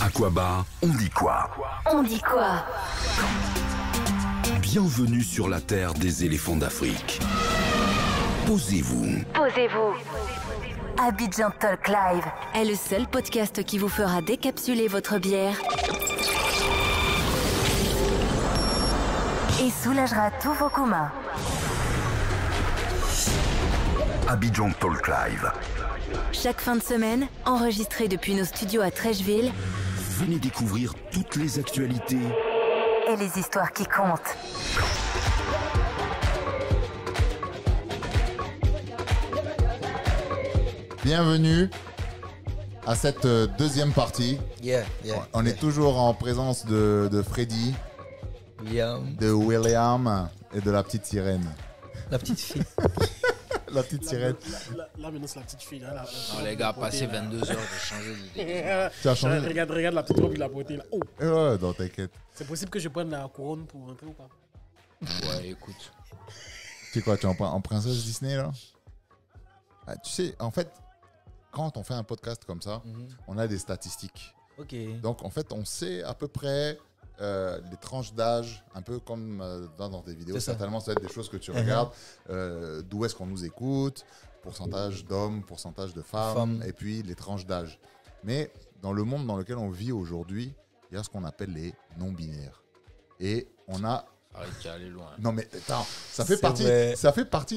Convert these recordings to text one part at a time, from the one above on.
Aquabar, on dit quoi? On dit quoi? Bienvenue sur la terre des éléphants d'Afrique. Posez-vous. Posez-vous. Abidjan Talk Live est le seul podcast qui vous fera décapsuler votre bière et soulagera tous vos communs. Abidjan Talk Live. Chaque fin de semaine, enregistré depuis nos studios à Trècheville, Venez découvrir toutes les actualités et les histoires qui comptent. Bienvenue à cette deuxième partie. On est toujours en présence de Freddy, de William et de la petite sirène. La petite fille. La petite sirène. Là, maintenant, c'est la petite fille. Là, Non, les gars, passé 22 heures de changer d'idée. Tu as changé? Regarde la petite robe qu'il a portée là. Oh, Ouais, non, t'inquiète. c'est possible que je prenne la couronne pour rentrer ou pas? Ouais, écoute. Tu sais quoi, tu es en princesse Disney là? Ah, tu sais, en fait, quand on fait un podcast comme ça, on a des statistiques. Ok. Donc, en fait, on sait à peu près les tranches d'âge, un peu comme dans des vidéos. C'est ça. Certainement, ça va être des choses que tu regardes. D'où est-ce qu'on nous écoute, pourcentage d'hommes, pourcentage de femmes, et puis les tranches d'âge. Mais dans le monde dans lequel on vit aujourd'hui, il y a ce qu'on appelle les non-binaires. Et on a... Arrête, tu es allé loin. Non mais attends, ça fait partie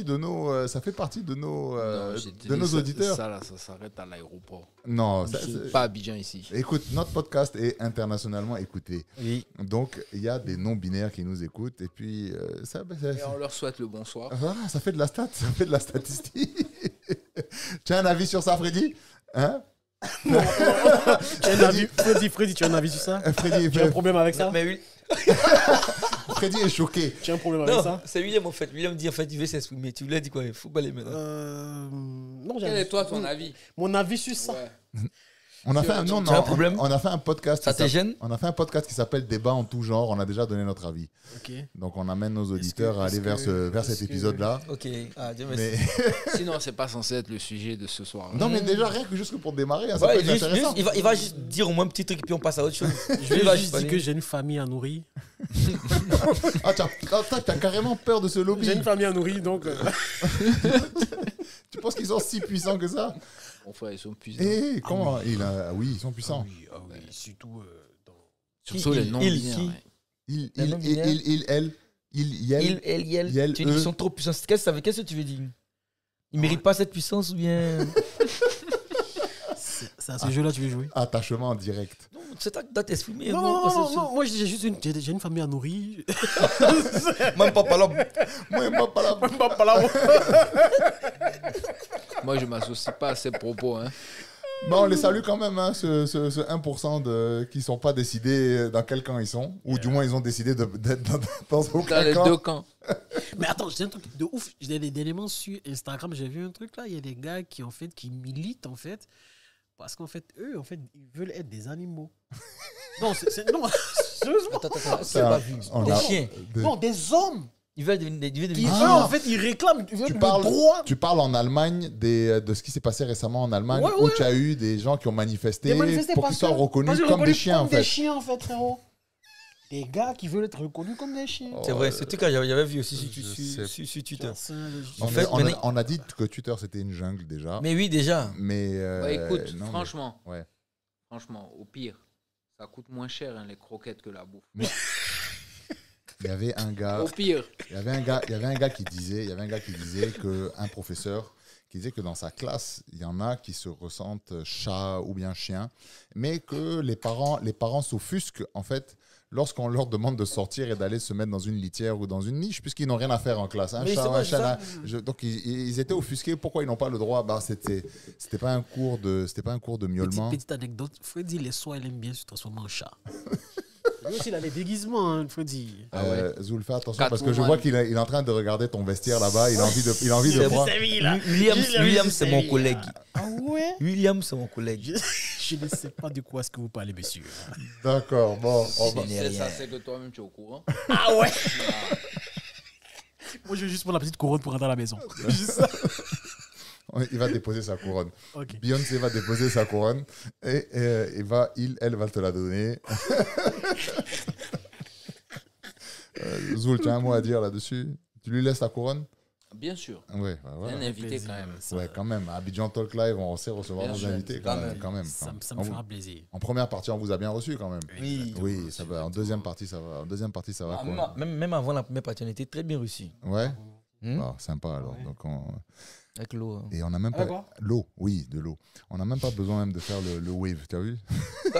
de nos auditeurs. Ça, là, ça s'arrête à l'aéroport. Non, ça, C'est pas Abidjan ici. écoute, notre podcast est internationalement écouté. Oui. Donc, il y a des non-binaires qui nous écoutent. Et puis, Et on leur souhaite le bonsoir. voilà, ça fait de la stat, ça fait de la statistique. Tu as un avis sur ça, Freddy? Hein? Tu as un avis, Freddy, tu as un avis sur ça? Freddy, Tu as un problème avec ça? Mais oui. Freddy est choqué. Tu as un problème avec Non, ça? c'est William en fait. William dit en fait, il veut s'exprimer. Tu lui as dit quoi? Il faut pas les mettre. Non, Quel est toi ton avis? Mon avis sur ça? Ouais. On a fait un, Tu as un problème? on a fait un podcast. Ça qui te s'appelle- gêne? On a fait un podcast qui s'appelle Débat en tout genre. On a déjà donné notre avis. Ok. Donc, on amène nos auditeurs à aller vers cet épisode-là. Ok. Ah, Dieu merci. Mais... Sinon, c'est pas censé être le sujet de ce soir. non, mais déjà, rien que juste pour démarrer, hein, ça Ouais, peut être juste- intéressant. il va juste dire au moins un petit truc et puis on passe à autre chose. Je vais juste dire que j'ai une famille à nourrir. Ah, t'as carrément peur de ce lobby. J'ai une famille à nourrir, donc... Tu penses qu'ils sont si puissants que ça? Mon frère, ils sont puissants. Eh, comment oui, ils sont puissants. oui, surtout dans... Surtout les non-binaires. qui ouais. Il, Les non-binaires. elle, Il, Yel, Tu dis qu'ils eux. sont trop puissants. Qu'est-ce que tu veux dire? Ils méritent pas cette puissance ou bien. C'est à ce jeu-là que tu veux jouer? Attachement en direct. C'est toi qui dois t'exprimer. Non, moi j'ai juste j'ai une famille à nourrir. Même pas par là. Moi, moi, pas là. Pas là. Moi, je m'associe pas à ces propos. Hein. Bon, on les salue quand même, hein, ce 1% qui ne sont pas décidés dans quel camp ils sont. Ou du moins, ils ont décidé d'être dans Dans aucun les camp. deux camps. Mais attends, j'ai un truc de ouf. J'ai des éléments sur Instagram. J'ai vu un truc là. Il y a des gars qui militent en fait. Parce qu'en fait, eux, en fait, ils veulent être des animaux. Non, non, sérieusement. Attends, c'est Ça, pas vu. on Des a- chiens. Non, des hommes. Ils veulent devenir Qui, des eux, en fait, ils réclament Tu le parles, droit. tu parles en Allemagne de ce qui s'est passé récemment en Allemagne, Ouais, où ouais. tu as eu des gens qui ont manifesté Des manifestés pour qu'ils parce soient que- reconnus parce qu'ils comme des reconnus chiens, en Comme des fait. chiens, en fait, frérot. Des gars qui veulent être reconnus comme des chiens. C'est vrai, c'était quand j'avais vu aussi je sais. sur Twitter. En En fait, fait, maintenant- on a dit que Twitter, c'était une jungle déjà. Mais oui, déjà. Mais Ouais, écoute, non, mais- franchement, ouais. franchement, au pire, ça coûte moins cher hein, les croquettes que la bouffe. Il y avait un gars. Au pire. Il y avait un gars qui disait que un professeur qui disait que dans sa classe, il y en a qui se ressentent chat ou bien chien, mais que les parents s'offusquent en fait lorsqu'on leur demande de sortir et d'aller se mettre dans une litière ou dans une niche, puisqu'ils n'ont rien à faire en classe. Un Mais chat, c'est vrai, un chat, ça. donc ils étaient offusqués. Pourquoi ils n'ont pas le droit? Bah, c'était pas un cours de miaulement. Petite anecdote. Freddy, les soirs, il aime bien se transformer en chat. Lui aussi, il a les déguisements, hein, Freddy. Zoul, fais attention Catwoman. parce que je vois qu'il est en train de regarder ton vestiaire là-bas. Il a envie de C'est prendre. William, c'est mon collègue. Ah ouais? William, c'est mon collègue. Je ne sais pas de quoi est-ce que vous parlez, monsieur. D'accord, bon. On va... n'est C'est rien. ça, c'est que toi-même tu es au courant. Ah ouais? Moi, je veux juste prendre la petite couronne pour rentrer à la maison. Juste ça. Il va déposer sa couronne. Ok. Beyoncé va déposer sa couronne et elle va te la donner. Zoul, tu as un mot à dire là-dessus? Tu lui laisses ta couronne? Bien sûr. Ouais, bah voilà. Un invité quand même. Ouais, quand même. À Abidjan Talk Live, on sait recevoir Bien nos sûr. invités quand même. Ça me fera plaisir. En première partie, on vous a bien reçu quand même. Oui. Oui, ça va. En deuxième partie, ça va. En deuxième partie, ça va. Quoi. Même avant la première partie, on était très bien reçus. Ouais. Hmm? Ah, sympa alors. Ouais. Donc Avec l'eau. et on n'a même Avec pas quoi l'eau. Oui, de l'eau. On n'a même pas besoin même de faire le wave. Tu as vu?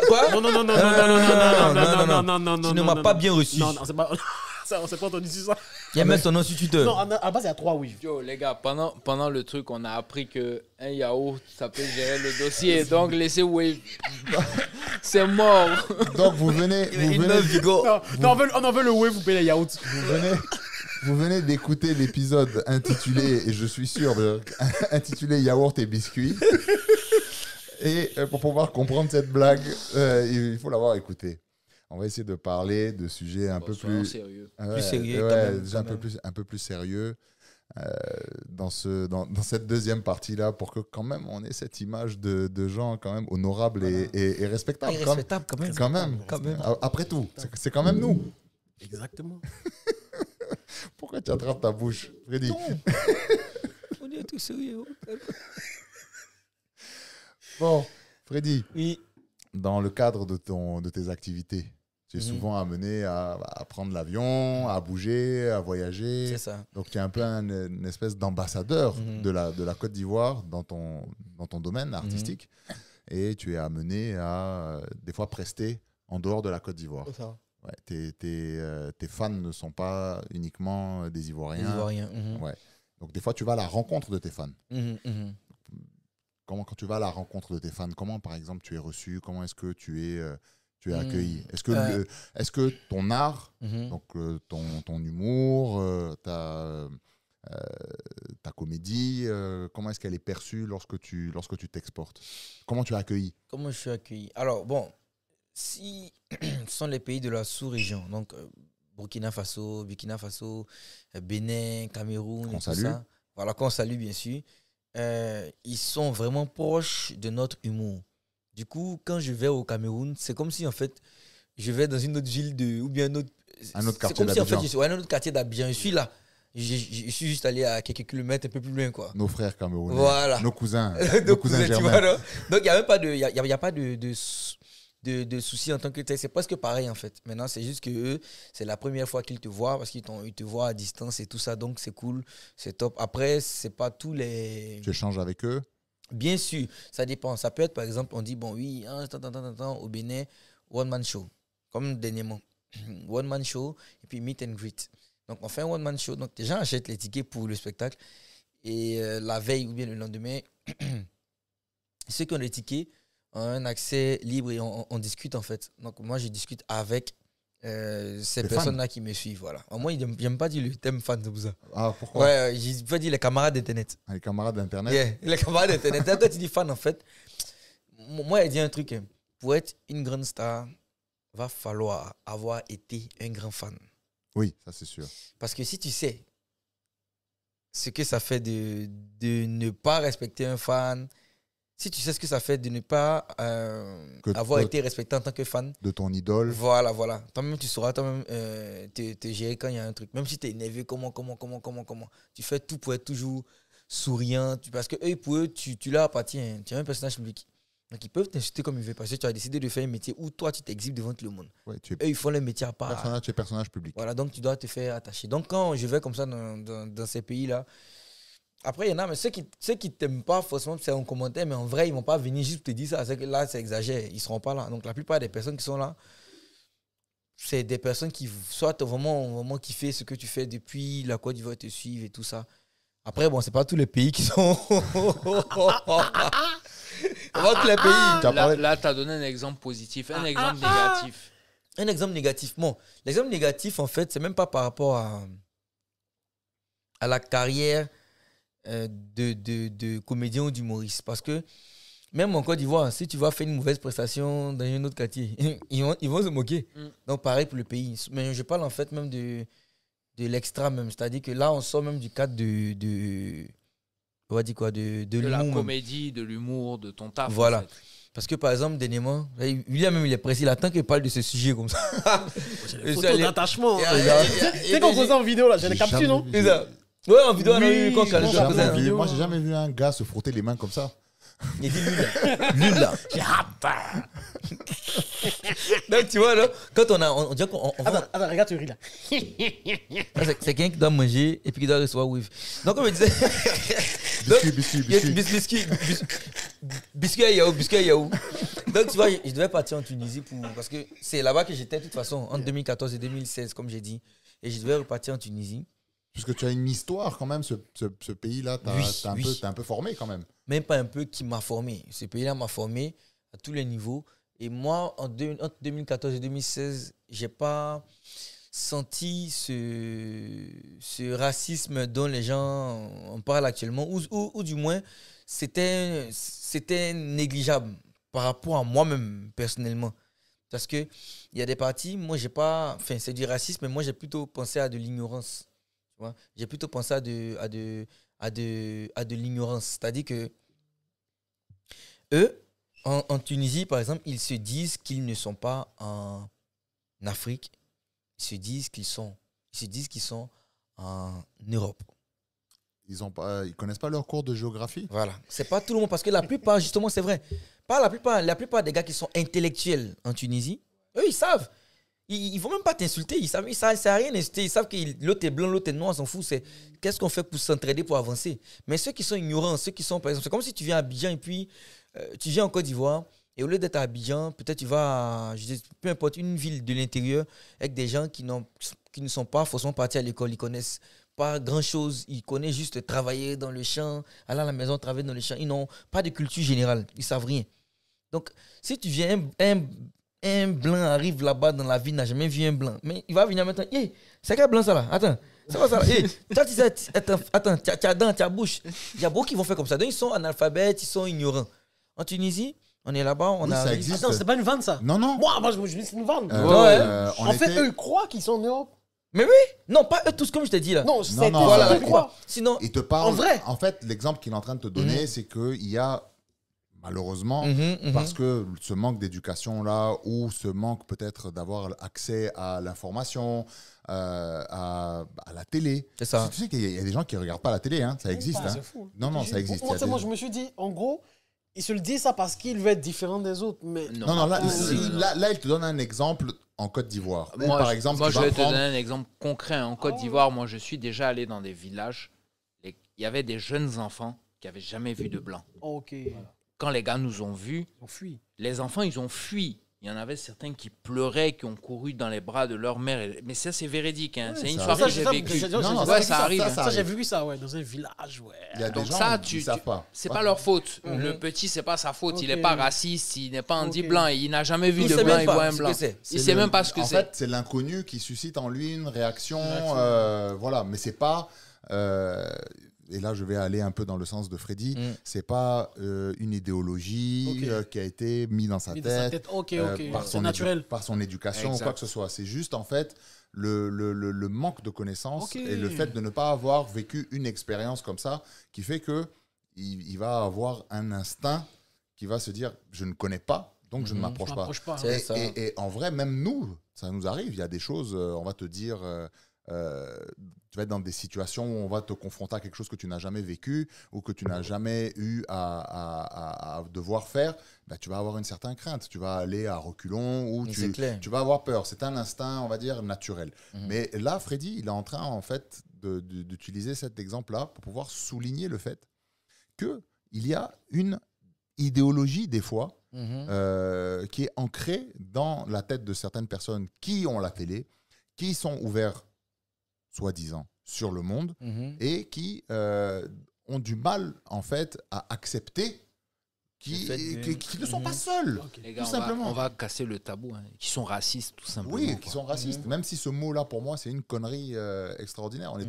Quoi? Non. Tu ne m'as pas bien reçu. Non, c'est pas. Ça, on s'est pas entendu sur ça. Il y a même ton instituteur. Non, à la base, il y a 3 oui. Yo, les gars, pendant le truc, on a appris qu'un yaourt, ça peut gérer le dossier. Donc, laissez Wave. C'est mort. Donc vous venez. Non, on en veut le wave, vous payez les yaourts. Vous venez d'écouter l'épisode intitulé, et je suis sûr, intitulé Yaourt et biscuits. Et pour pouvoir comprendre cette blague, il faut l'avoir écouté. On va essayer de parler de sujets un peu Soyons plus sérieux. Plus sérieux, ouais, quand même, déjà quand même. un peu plus sérieux dans cette deuxième partie-là, pour que quand même on ait cette image de gens quand même honorables et respectables. Irrespectable quand même. Quand même. Après tout, c'est quand même nous. Exactement. Pourquoi tu attrapes ta bouche, Freddy? On est tous sérieux. Bon, Freddy, Oui. dans le cadre de tes activités, tu es souvent amené à prendre l'avion, à bouger, à voyager. C'est ça. Donc, tu es un peu une espèce d'ambassadeur Mhm. de la Côte d'Ivoire dans ton domaine artistique. Et tu es amené à, des fois, prester en dehors de la Côte d'Ivoire. C'est ça. Ouais, tes fans ne sont pas uniquement des Ivoiriens. Ivoirien. Ouais. Donc, des fois, tu vas à la rencontre de tes fans. Quand tu vas à la rencontre de tes fans, comment, par exemple, tu es reçu? Comment est-ce que tu es accueilli? Est-ce que ton art, donc ton humour, ta comédie, comment est-ce qu'elle est perçue lorsque tu t'exportes? Comment tu es accueilli? Comment je suis accueilli? Alors, bon, si ce sont les pays de la sous-région, donc Burkina Faso, Bénin, Cameroun, Qu'on et tout salue. ça, voilà, qu'on salue bien sûr, ils sont vraiment proches de notre humour. Du coup, quand je vais au Cameroun, c'est comme si en fait, je vais dans une autre ville ou bien Un autre c'est quartier comme si en fait, d'Abidjan. je suis un autre quartier d'Abidjan. Je suis là. Je suis juste allé à quelques kilomètres un peu plus loin, quoi. Nos frères camerounais, Voilà. nos cousins, Donc, tu vois, germains. non. Donc, il n'y a même pas de soucis en tant que tel. C'est presque pareil, en fait. Maintenant, c'est juste que eux, c'est la première fois qu'ils te voient parce qu'ils te voient à distance et tout ça. Donc, c'est cool, c'est top. Après, c'est pas tous les... Tu échanges avec eux. Bien sûr, ça dépend. Ça peut être, par exemple, on dit, bon, oui, au Bénin, one-man show. Comme dernièrement. One-man show et puis meet and greet. Donc, on fait un one-man show. Donc, les gens achètent les tickets pour le spectacle. Et la veille ou bien le lendemain, ceux qui ont les tickets ont un accès libre et on discute, en fait. Donc, moi, je discute avec ces Les personnes-là qui me suivent. Voilà. Moi, j'aime pas dire le thème fan de ça. Ah, pourquoi? Ouais, j'ai pas dit les camarades d'Internet. Les camarades d'Internet. Yeah, les camarades d'Internet. Quand tu dis fan, en fait, moi, il dit un truc. Pour être une grande star, va falloir avoir été un grand fan. Oui, ça c'est sûr. Parce que si tu sais ce que ça fait de ne pas respecter un fan, si tu sais ce que ça fait de ne pas avoir été respecté en tant que fan, De ton idole. voilà. Toi-même, tu sauras toi-même te gérer quand il y a un truc. Même si tu es énervé, comment. Tu fais tout pour être toujours souriant. Parce que eux, pour eux, tu leur appartiens. Tu es un personnage public. Donc, ils peuvent t'insulter comme ils veulent parce que tu as décidé de faire un métier où toi, tu t'exhibes devant tout le monde. Ouais, tu es Eux, ils font le métier à part. personnage public. Voilà, donc tu dois te faire attacher. Donc, quand je vais comme ça dans ces pays-là, après, il y en a, mais ceux qui t'aiment pas, forcément, c'est un commentaire, mais en vrai, ils vont pas venir juste te dire ça. C'est que là, c'est exagéré. Ils seront pas là. Donc, la plupart des personnes qui sont là, c'est des personnes qui soit vraiment kiffé ce que tu fais depuis la Côte d'Ivoire te suivent et tout ça. Après, bon, c'est pas tous les pays qui sont. Pas tous les pays. Là, tu as donné un exemple positif, un exemple négatif. Un exemple négatif. Bon, l'exemple négatif, en fait, c'est même pas par rapport à la carrière de comédien ou d'humoriste. Parce que même en Côte d'Ivoire, si tu vas faire une mauvaise prestation dans un autre quartier, ils vont se moquer. Donc, pareil pour le pays. Mais je parle en fait même de l'extra même. C'est-à-dire que là, on sort même du cadre on va dire quoi, de De la l'humour. comédie, de l'humour, de ton taf. Voilà. En fait. Parce que par exemple, dernièrement, William même il est précis, il attend qu'il parle de ce sujet comme ça. J'ai des photos d'attachement. Et- Tu sais qu'on faisait en vidéo là, j'ai les captures, non? C'est ça. Ouais, en vidéo, on a Oui, eu quand j'ai le jamais cousin. vu. Moi, j'ai jamais vu un gars se frotter les mains comme ça. Il dit lui là. Lui là. Donc tu vois là, quand on dit qu'on va. Attends, regarde, tu ris là. C'est quelqu'un qui doit manger et puis qui doit recevoir wave. Donc on me disait. Biscuit à Yahoo. Donc tu vois, je devais partir en Tunisie parce que c'est là-bas que j'étais de toute façon, entre 2014 et 2016, comme j'ai dit. Et je devais repartir en Tunisie. Puisque tu as une histoire quand même, ce pays-là, t'as un peu formé quand même. Même pas un peu qui m'a formé. Ce pays-là m'a formé à tous les niveaux. Et moi, entre 2014 et 2016, j'ai pas senti ce racisme dont les gens en parlent actuellement, ou du moins, c'était négligeable par rapport à moi-même, personnellement. Parce qu'il y a des parties, moi, j'ai pas... Enfin, c'est du racisme, mais moi, j'ai plutôt pensé à de l'ignorance. Tu vois? J'ai plutôt pensé à de l'ignorance. C'est-à-dire que eux, en Tunisie, par exemple, ils se disent qu'ils ne sont pas en Afrique. Ils se disent qu'ils sont en Europe. Ils connaissent pas leur cours de géographie. Voilà. C'est pas tout le monde, parce que la plupart, justement, c'est vrai. Pas la plupart des gars qui sont intellectuels en Tunisie, eux, ils savent. Ils vont même pas t'insulter. Ils savent, ça sert à rien d'insulter. Ils savent que l'autre est blanc, l'autre est noir, on s'en fout. C'est qu'est-ce qu'on fait pour s'entraider, pour avancer. Mais ceux qui sont ignorants, ceux qui sont, par exemple, c'est comme si tu viens à Abidjan et puis tu viens en Côte d'Ivoire et au lieu d'être à Abidjan, peut-être tu vas à, peu importe, une ville de l'intérieur avec des gens qui ne sont pas forcément partis à l'école. Ils connaissent pas grand-chose. Ils connaissent juste travailler dans le champ, aller à la maison, travailler dans le champ. Ils n'ont pas de culture générale. Ils savent rien. Donc, si tu viens, un blanc arrive là-bas dans la ville, n'a jamais vu un blanc. Mais il va venir maintenant. Hey, c'est quel blanc ça là? Attends, c'est quoi ça là? Hey, attends, tu as dents, tu as bouche. Il y a beaucoup qui vont faire comme ça. Donc, ils sont analphabètes, ils sont ignorants. En Tunisie, on est là-bas, on a. Ça existe. Attends, c'est pas une vanne ça? Non, non. Moi, je me dis c'est une vanne. On En fait, était- eux, ils croient qu'ils sont en Europe. Mais oui, non, pas eux tous, comme je t'ai dit là. Non, c'est non, Voilà, eux la croient. Sinon, Il te parle. En vrai. En fait, l'exemple qu'il est en train de te donner, c'est qu'il y a, malheureusement, mhm. parce que ce manque d'éducation-là, ou ce manque peut-être d'avoir accès à l'information, à la télé. C'est ça. Tu sais qu'il y a des gens qui ne regardent pas la télé, hein, ça existe. Ah, Hein. c'est fou. Non, ça existe. Il y a des- Moi, je me suis dit, en gros, ils se le disent ça parce qu'ils veulent être différents des autres. Mais Non, là, non. là, il te donne un exemple en Côte d'Ivoire. Où, Moi, par exemple, moi tu je vas vais te prendre- donner un exemple concret. En Côte d'Ivoire, moi, je suis déjà allé dans des villages. Il y avait des jeunes enfants qui n'avaient jamais vu de blanc. ok, Quand les gars nous ont vus, on fuit. les enfants, ils ont fui. Il y en avait certains qui pleuraient, qui ont couru dans les bras de leur mère. Mais ça, c'est véridique. Hein. Ouais, c'est une ça histoire arrive. que j'ai vécue. Non, ouais, ça arrive. hein. Ça, j'ai vu ça, ouais, dans un village, ouais. Il y a des Donc gens ça, qui ne savent pas. C'est pas leur faute. Mhm. Le petit, c'est pas sa faute. Il Ok. n'est pas raciste, il n'est pas Ok. anti-blanc. Il n'a jamais vu Il de sait blanc, même il pas voit un ce blanc. que c'est. Il sait même pas ce que En c'est. fait, c'est l'inconnu qui suscite en lui une réaction. Voilà, mais c'est pas. Et là, je vais aller un peu dans le sens de Freddy. C'est pas une idéologie Ok. qui a été mise dans sa Mis dans sa tête, tête, ok, par, c'est son naturel. par son éducation Exact. ou quoi que ce soit. C'est juste en fait le manque de connaissances Ok. et le fait de ne pas avoir vécu une expérience comme ça qui fait que il va avoir un instinct qui va se dire je ne connais pas, donc je ne Je m'approche pas. m'approche pas. C'est Et, ça. et en vrai, même nous, ça nous arrive. Il y a des choses, on va te dire, tu vas être dans des situations où on va te confronter à quelque chose que tu n'as jamais vécu ou que tu n'as jamais eu à devoir faire. Ben, tu vas avoir une certaine crainte. Tu vas aller à reculons ou C'est clair. tu vas avoir peur. C'est un instinct, on va dire, naturel. Mais là, Freddy, il est en train, en fait, d'utiliser cet exemple-là pour pouvoir souligner le fait qu'il y a une idéologie, des fois, qui est ancrée dans la tête de certaines personnes qui ont la télé, qui sont ouverts, soi-disant, sur le monde et qui ont du mal, en fait, à accepter qui ne sont pas seuls. Les gars, Tout simplement. on va casser le tabou. Hein. Qui sont racistes, tout simplement. Oui, qui sont racistes. Même si ce mot-là, pour moi, c'est une connerie extraordinaire. On est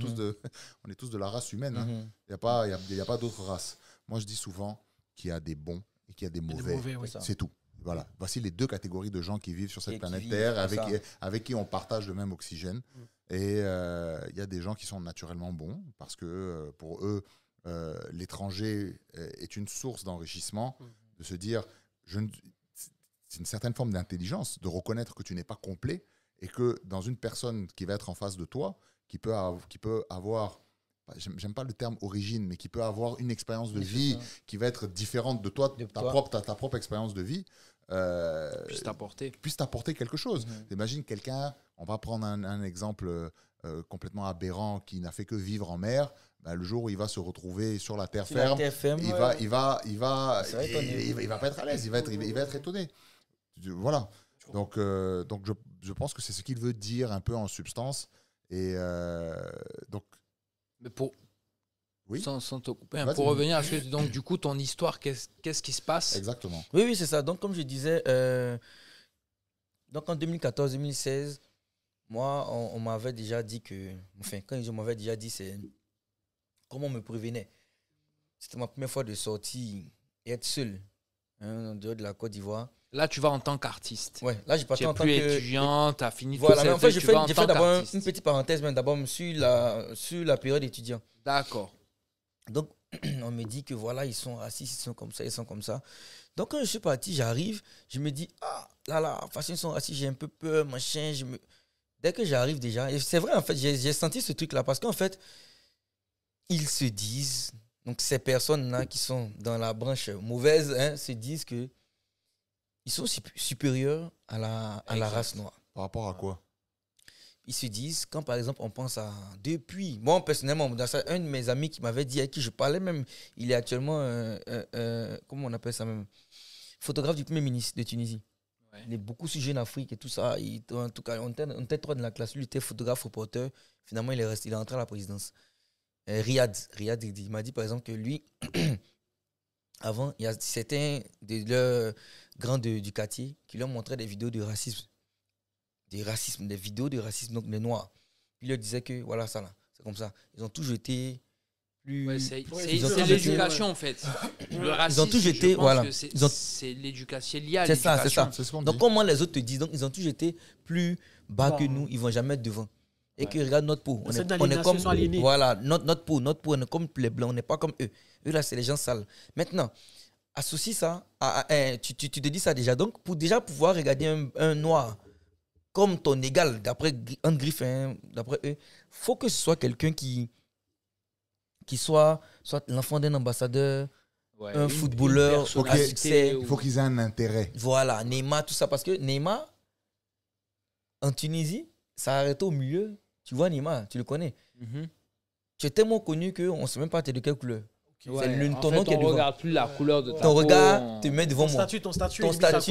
tous de la race humaine. Il n'y a pas d'autre race. Moi, je dis souvent qu'il y a des bons et qu'il y a des mauvais. Oui. C'est tout. Voilà. Voici les deux catégories de gens qui vivent sur cette Et qui planète vivent Terre, comme avec qui on partage le même oxygène. Et il y a des gens qui sont naturellement bons parce que pour eux, l'étranger est une source d'enrichissement, de se dire, c'est une certaine forme d'intelligence, de reconnaître que tu n'es pas complet et que dans une personne qui va être en face de toi, qui peut avoir, j'aime pas le terme origine, mais qui peut avoir une expérience de vie qui va être différente de toi, ta propre expérience de vie, puisse t'apporter quelque chose. Imagine quelqu'un, on va prendre un exemple complètement aberrant qui n'a fait que vivre en mer. Le jour où il va se retrouver sur la terre ferme, il va pas être à l'aise, il va être étonné. Voilà. Donc je pense que c'est ce qu'il veut dire un peu en substance. Et donc. Mais sans te couper, pour revenir à ce que donc du coup ton histoire, qu'est-ce qui se passe? Exactement. Oui, c'est ça. Donc comme je disais, donc en 2014-2016, moi on m'avait déjà dit que, enfin quand on m'avait déjà dit c'est comment on me prévenait. C'était ma première fois de sortir et être seul en dehors de la Côte d'Ivoire. Là, tu vas en tant qu'artiste. Ouais, là, j'ai parti en tant que étudiant, tu as fini tout ça. Mais en fait, j'ai fait d'abord une petite parenthèse, mais d'abord sur la période étudiant. D'accord. Donc, on me dit que voilà, ils sont racistes, ils sont comme ça, ils sont comme ça. Donc, quand je suis parti, j'arrive, je me dis, de toute façon, ils sont racistes, j'ai un peu peur, machin. Dès que j'arrive déjà, et c'est vrai, en fait, j'ai senti ce truc-là, parce qu'en fait, ils se disent, donc ces personnes-là qui sont dans la branche mauvaise, se disent que ils sont supérieurs à la race noire. Par rapport à quoi? Ils se disent, quand par exemple on pense à depuis, moi personnellement, un de mes amis qui m'avait dit, avec qui je parlais même, il est actuellement, comment on appelle ça même, photographe du Premier ministre de Tunisie. Ouais. Il est beaucoup sur Jeune Afrique et tout ça. En tout cas, on était trois dans la classe. Lui, il était photographe, reporter. Finalement, il est rentré à la présidence. Riyad, il m'a dit par exemple que lui, avant, c'était de leurs grands du quartier qui leur montrait des vidéos de racisme. Des vidéos de racisme, donc les noirs. Puis il leur disait que voilà, ça là, c'est comme ça. Ils ont toujours été plus. Ouais, c'est l'éducation en fait. Le racisme, ils ont toujours été, voilà. C'est l'éducation, liée à l'éducation. C'est ça. Donc, comment les autres te disent, donc ils ont toujours été plus bas que nous, ils vont jamais être devant. Et que regarde notre peau. On est comme. Voilà, notre peau, on est comme les blancs, on n'est pas comme eux. Eux là, c'est les gens sales. Maintenant, associe ça, tu te dis ça déjà. Donc, pour déjà pouvoir regarder un noir comme ton égal, d'après un Griffin, d'après eux, il faut que ce soit quelqu'un qui soit l'enfant d'un ambassadeur, un footballeur, à succès. Il faut qu'ils aient un intérêt. Voilà, Neymar, tout ça. Parce que Neymar, en Tunisie, ça a arrêté au milieu. Tu vois Neymar, tu le connais. Tu es tellement connu qu'on ne sait même pas t'es de quelle couleur. Ouais, ton nom qui est devant. On ne regarde plus la couleur de ta peau. Ton regard te met devant moi. Ton statut,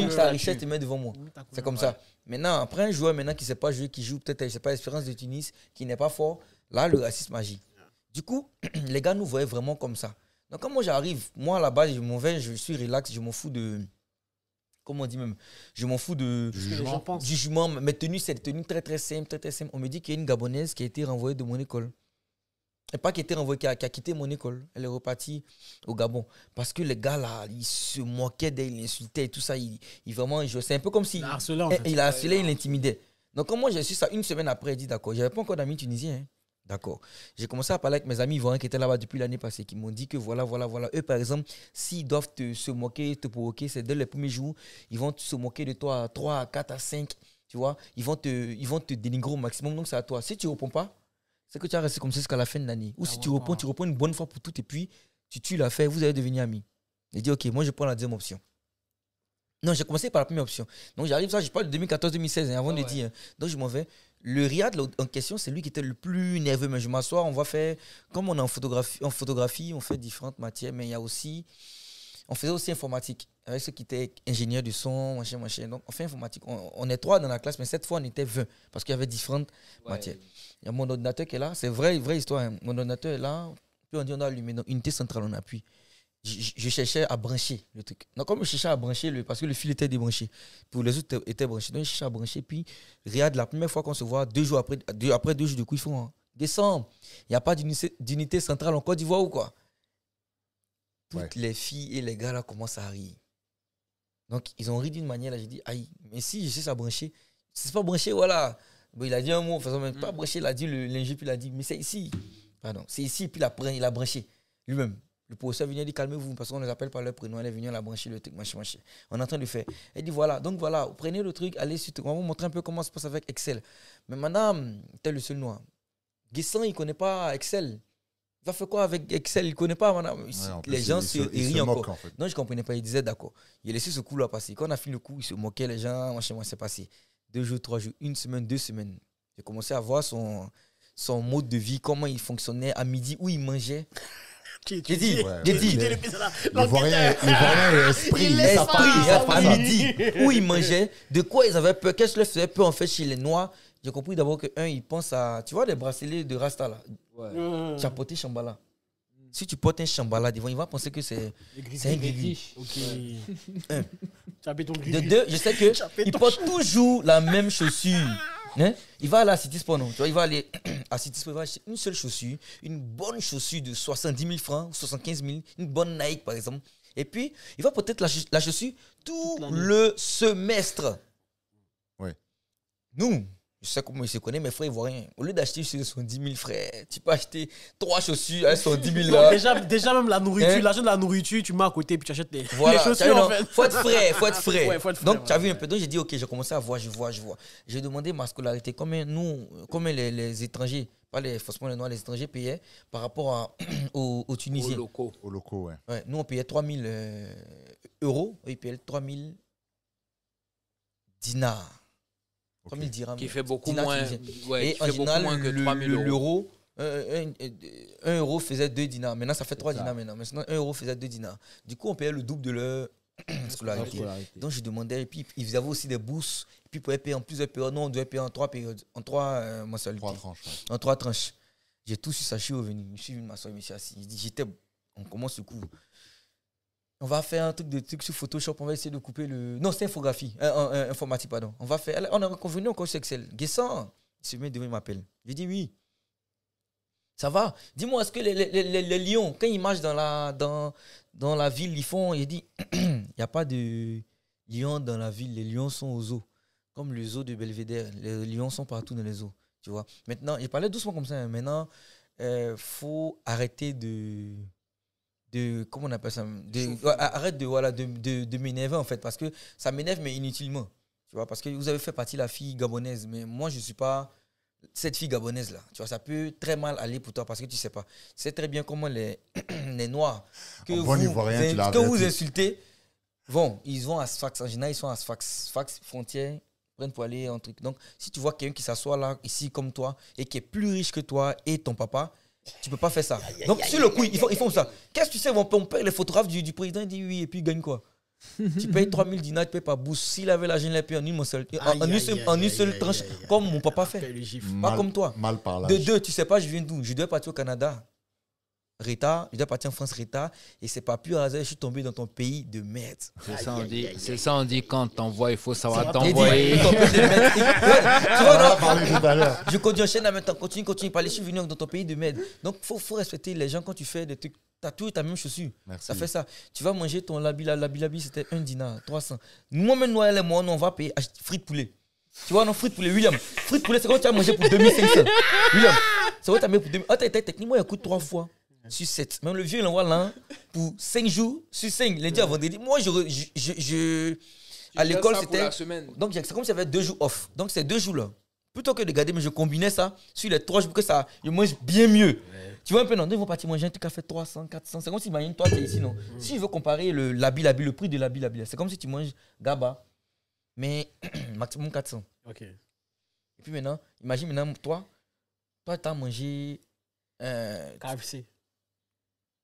ta richesse te met devant moi. C'est comme ça. Maintenant, après un joueur qui ne sait pas jouer, qui joue peut-être, je ne sais pas, l'Espérance de Tunis, qui n'est pas fort, là, le racisme agit. Du coup, les gars nous voyaient vraiment comme ça. Donc, quand moi j'arrive, moi là-bas, je suis relax, je m'en fous de. Comment on dit même? Je m'en fous de jugement. Mes tenues, c'est des tenues très très simples, très très simples. On me dit qu'il y a une Gabonaise qui a été renvoyée de mon école. Et pas qui a été renvoyée, qui a quitté mon école. Elle est repartie au Gabon. Parce que les gars là, ils se moquaient d'elle, ils l'insultaient et tout ça. C'est un peu comme si. Il a harcelé, il l'intimidait. Donc, quand moi j'ai su ça une semaine après, il dit d'accord. Je n'avais pas encore d'amis tunisiens. Hein. D'accord. J'ai commencé à parler avec mes amis ivoiriens qui étaient là-bas depuis l'année passée, qui m'ont dit que voilà. Eux, par exemple, s'ils doivent se moquer, te provoquer, c'est dès les premiers jours, ils vont se moquer de toi à 3, à 4, à 5. Tu vois, ils vont te dénigrer au maximum. Donc, c'est à toi. Si tu ne réponds pas, c'est que tu as resté comme ça jusqu'à la fin de l'année. Ou si tu réponds une bonne fois pour toutes et puis tu tues l'affaire, vous allez devenir amis. J'ai dit, ok, moi, je prends la deuxième option. Non, j'ai commencé par la première option. Donc, j'arrive, ça, je parle de 2014-2016, avant de dire. Donc, je m'en vais. Le Riyad en question, c'est lui qui était le plus nerveux. Mais je m'assois, on va faire, comme on est en photographie, on fait différentes matières, mais il y a aussi, on faisait aussi informatique, avec ceux qui étaient ingénieurs du son, machin. Donc, on fait informatique. On est 3 dans la classe, mais cette fois, on était 20, parce qu'il y avait différentes matières. Il y a mon ordinateur qui est là, c'est vraie histoire. Hein. Mon ordinateur est là, puis on dit on a allumé, donc unité centrale, on appuie. Je cherchais à brancher le truc. Donc, comme je cherchais à brancher, parce que le fil était débranché, pour les autres étaient branchés, donc je cherchais à brancher. Puis, Riyad, la première fois qu'on se voit, 2 jours après 2 jours de coup, ils font décembre. Il n'y a pas d'unité centrale en Côte d'Ivoire ou quoi? Toutes les filles et les gars là commencent à rire. Donc, ils ont ri d'une manière, là, j'ai dit, aïe, mais si je cherche à brancher, c'est pas branché, voilà. Bon, il a dit un mot, de toute façon, même pas branché, il a dit l'ingé, puis il a dit, mais c'est ici. Pardon, c'est ici, puis il a branché. lui-même. Le professeur vient dire calmez-vous parce qu'on les appelle par leur prénom. Elle est venue, elle a branché le truc, machin. On est en train de faire. Elle dit voilà, donc voilà, prenez le truc, allez sur. On va vous montrer un peu comment ça se passe avec Excel. Mais madame, t'es le seul noir. Guessant, il ne connaît pas Excel. Il va faire quoi avec Excel? Il ne connaît pas, madame. Les gens se rient encore. En fait. Non, je ne comprenais pas. Il disait d'accord. Il a laissé ce coup-là passer. Quand on a fini le coup, il se moquait, les gens, machin, c'est passé. 2 jours, 3 jours, 1 semaine, 2 semaines. J'ai commencé à voir son mode de vie, comment il fonctionnait à midi, où il mangeait. J'ai dit, l'Ivoirien est esprit, à midi, où ils mangeaient, de quoi ils avaient peur, qu'est-ce qui leur faisait peur en fait chez les Noirs. J'ai compris d'abord que ils pensent à, tu vois les bracelets de Rasta là, tu as porté Shambhala. Si tu portes un Shambhala devant, il va penser que c'est un gris. De deux, je sais qu'il porte toujours la même chaussure. Hein? Il va aller à City Sport, non? Tu vois, il va aller à City Sport, il va acheter une seule chaussure, une bonne chaussure de 70 000 francs, 75 000, une bonne Nike par exemple. Et puis, il va peut-être la chaussure tout le semestre. Ouais. Nous, je sais comment il se connaît, mes frères ivoiriens. Au lieu d'acheter une chaussure de 70 000 frères, tu peux acheter 3 chaussures à 110 000 là. Déjà même la nourriture, l'argent de la nourriture, tu mets à côté puis tu achètes les chaussures en fait. Faut être frais. Ouais, donc tu as vu un peu. Donc j'ai dit ok, j'ai commencé à voir, je vois. J'ai demandé ma scolarité, combien les étrangers, pas forcément les Noirs, les étrangers payaient par rapport aux Tunisiens. Aux locaux, ouais. Nous on payait 3 000 euros, ils payaient 3 000 dinars. 3 000 dirhams. Qui fait beaucoup moins. Ouais, et en général, que 3 000 l'euro, 1 euro faisait 2 dinars. Maintenant, ça fait 3 dinars maintenant. Maintenant, 1 euro faisait 2 dinars. Du coup, on payait le double de leur scolarité. Donc, je demandais. Et puis, ils avaient aussi des bourses. Et puis, ils pouvaient payer en plusieurs périodes. Non, on devait payer en 3 périodes. En 3 mensualités. 3 tranches. Ouais. En 3 tranches. J'ai tout su ça. Je suis revenu. Je suis venu m'asseoir. Je me suis assis. On commence le cours. On va faire un truc sur Photoshop, on va essayer de couper le... Non, c'est infographie, informatique, pardon. On a convenu encore sur Excel. Guessant, il se met devant, il m'appelle. Je dis oui. Ça va. Dis-moi, est-ce que les lions, quand ils marchent dans la ville, ils font... Il dit, il n'y a pas de lions dans la ville, les lions sont aux zoos. Comme le zoo de Belvédère, les lions sont partout dans les zoos. Tu vois. Maintenant, il parlait doucement comme ça. Hein. Maintenant, faut arrêter de comment on appelle ça, arrête de m'énerver en fait, parce que ça m'énerve mais inutilement, tu vois, parce que vous avez fait partie de la fille gabonaise, mais moi je suis pas cette fille gabonaise là, tu vois, ça peut très mal aller pour toi parce que tu sais pas, tu sais très bien comment les Noirs que vous insultez, ils vont à Sfax, en général ils sont à Sfax frontière, prennent pour aller en truc. Donc si tu vois quelqu'un qui s'assoit là ici comme toi et qui est plus riche que toi et ton papa, tu peux pas faire ça. Donc, sur le coup, ils font ça. Qu'est-ce que tu sais, on paye les photographes du président, il dit oui, et puis il gagne quoi? Tu payes 3 000 dinars, tu payes pas bourse. S'il avait l'argent, il l'a payé en une seule tranche, comme mon papa fait. Pas comme toi. Mal par là. De deux, tu sais pas, je viens d'où? Je dois partir au Canada. Reta, je dois partir en France, Reta, et c'est pas plus hasard, je suis tombé dans ton pays de merde. C'est ça, on dit quand t'envoies, il faut savoir t'envoyer. Je continue à maintenant, continue, parler, je suis venu dans ton pays de merde. Donc, faut respecter les gens quand tu fais des trucs. T'as toujours ta même chaussure. Merci. Ça fait ça. Tu vas manger ton labi, c'était 1 dinar, 300. Moi-même, Noël et moi, on va payer frites poulet. Tu vois, non, frites poulet, William. Frites poulet, c'est quand tu vas manger pour 2500. William, c'est quand tu as mangé pour 2500. Ah, techniquement, il coûte 3 fois. Sur 7. Même le vieux, il envoie là pour 5 jours sur 5, lundi à vendredi. Moi, à l'école, c'était. Donc, c'est comme si j'avais 2 jours off. Donc, c'est 2 jours là. Plutôt que de garder, mais je combinais ça sur les 3 jours pour que ça, je mange bien mieux. Ouais. Tu vois un peu, non, ils vont partir manger un truc à faire 300, 400. C'est comme si, imagine, toi, tu es ici, non. Si je veux comparer le prix de l'habit, c'est comme si tu manges GABA, mais maximum 400. Ok. Et puis maintenant, imagine maintenant, toi, tu as mangé. KFC.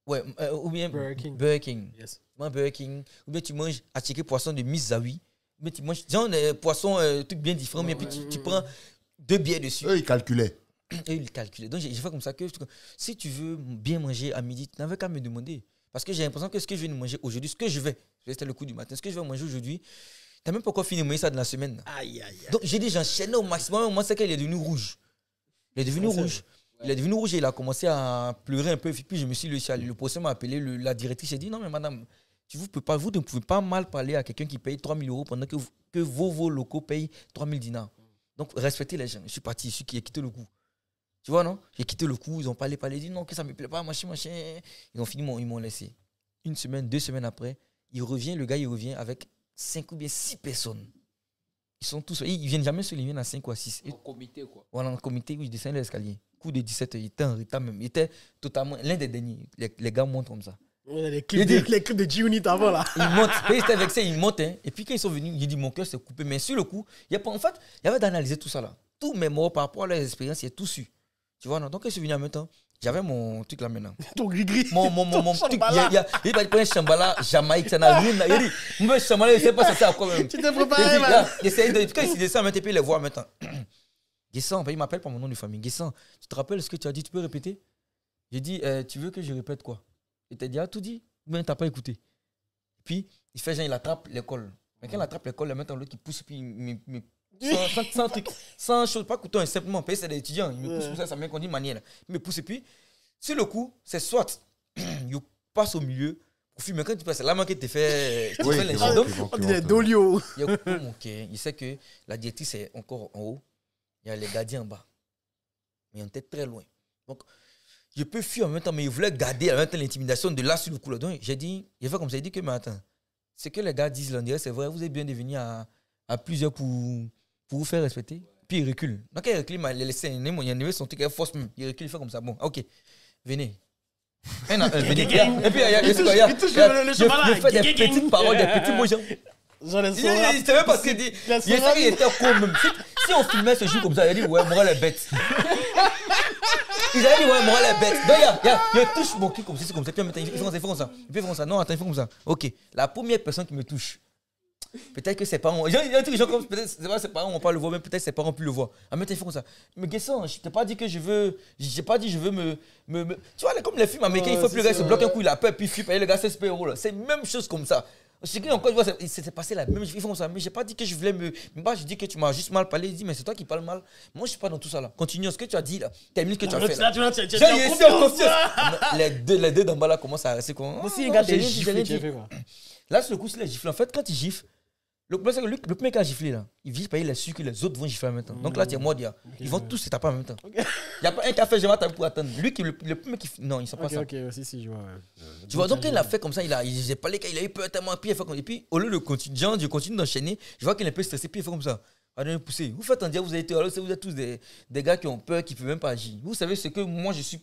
Ouais, ou bien Burger King. Yes. Burger King. Ou bien tu manges à checker poisson de Miss Zawi. Mais tu manges genre des poissons, trucs bien différents, mais puis tu prends 2 billets dessus. Eux, ils calculaient. Donc j'ai fait comme ça que si tu veux bien manger à midi, tu n'avais qu'à me demander. Parce que j'ai l'impression que ce que je vais manger aujourd'hui, c'était le coup du matin, ce que je vais manger aujourd'hui, tu n'as même pas encore fini de manger ça de la semaine. Aïe. Donc j'ai dit, j'enchaînais au maximum. Moi, c'est qu'il est devenu rouge. Il est devenu rouge. Il est devenu rouge et il a commencé à pleurer un peu. Puis je me suis le procès m'a appelé, la directrice. J'ai dit non, mais madame, vous ne pouvez pas mal parler à quelqu'un qui paye 3 000 euros pendant que vos locaux payent 3 000 dinars. Donc respectez les gens. Je suis parti, j'ai quitté le coup. Tu vois, non? J'ai quitté le coup, ils ont parlé, ils dit non, que ça me plaît pas, machin. Ils ont fini, ils m'ont laissé. 1 semaine, 2 semaines après, le gars, il revient avec 5 ou bien 6 personnes. Ils sont tous, ils viennent jamais seuls, ils viennent à 5 ou à 6. En comité, quoi. Voilà, en comité, où je descends l'escalier. Coup de 17, il était en retard même. Il était totalement, l'un des derniers. Les gars montent comme ça. Les clips de G-Unit avant, là. Ils montent. Ils étaient vexés, ils montent. Hein. Et puis quand ils sont venus, j'ai dit, mon cœur s'est coupé. Mais sur le coup, en fait, il y avait d'analyser tout ça là. Tous mes mots par rapport à leurs expériences, il y a tout su. Tu vois, non? Donc, quand je suis venu en même temps, j'avais mon truc là maintenant. Ton gris-gris. Mon truc. Il va prendre un chambala Jamaïque, ça n'a rien. Il dit, moi, chambala, je ne sais pas ça sert à quoi même. Tu t'es préparé, man. Quand il descend, il peut les voir maintenant. Guessant, il m'appelle par mon nom de famille. Guessant, tu te rappelles ce que tu as dit? Tu peux répéter? J'ai dit, tu veux que je répète quoi? Il t'a dit, tout dit, mais tu n'as pas écouté. Puis, il fait genre, il attrape l'école. Mais quand il attrape l'école, maintenant, l'autre qui pousse, puis sans truc, sans chose, pas couteau, simplement, c'est des étudiants. Il me pousse pour ça, ça m'a qu'on dit manière. Il me pousse, et puis, sur le coup, c'est soit, il passe au milieu, mais quand tu passes là, tu fais les gens. Donc, il sait que la directrice est encore en haut. Il y a les gardiens en bas. Mais on était très loin. Donc, je peux fuir en même temps, mais il voulait garder en même temps l'intimidation de là sur le coup. Donc, j'ai dit, il fait comme ça, il dit que, mais attends, ce que les gars disent là, c'est vrai, vous êtes bien devenu à plusieurs pour vous faire respecter. Puis il recule. Donc, il recule, il a laissé il a enlevé son truc, il force même. Il recule, il fait comme ça. Bon, ok, venez. Venez. Et puis, je fais des petites paroles, des petits mots, genre. Il savait pas ce qu'il dit. Il était con même. Si on filmait ce jour comme ça, il a dit ouais, Moral est bête. Il a dit ouais, Moral est bête. Donc il touche mon cul comme ça, c'est comme ça. Puis il fait comme ça. Il fait comme ça. Non, attends, il fait comme ça. Ok. La première personne qui me touche, peut-être que ses parents. Il y a un truc genre comme peut-être ses parents vont pas le voir, mais peut-être ses parents plus le voir. En même temps, il fait comme ça. Mais Guessant, je t'ai pas dit que je veux. J'ai pas dit je veux me. Tu vois, comme les films américains, il faut plus le gars se bloque un coup, il a peur, puis il fuit, le gars c'est super héros là. C'est même chose comme ça. Je dis encore, c'est passé la même chose. Mais j'ai pas dit que je voulais me. Moi, je dis que tu m'as juste mal parlé. Il dit, mais c'est toi qui parles mal. Moi, je suis pas dans tout ça là. Continue ce que tu as dit là. Termine ce que tu as fait. Là. J'ai essayé en confiance. Les deux d'en bas là commencent à rester comme. Aussi, regarde, j'ai giflé. Là, sur le coup, c'est les gifles. En fait, quand il gifle, le premier qui a giflé là, il vit il est sûr que les autres vont gifler en même temps. Donc là, tu es mort, ils vont tous se taper en même temps. Il n'y a pas un qui a fait, je vais t'appeler pour attendre. Lui, le premier qui. Non, ils ne sont pas ça. Ok, si, je vois. Tu vois, donc quand il a fait comme ça, il a eu peur tellement. Puis il fait comme. Et puis, au lieu de continuer, je continue d'enchaîner, je vois qu'il est un peu stressé, puis il fait comme ça. Allez, poussez. Vous faites en dire, vous êtes tous des gars qui ont peur, qui ne peuvent même pas agir. Vous savez ce que moi je suis.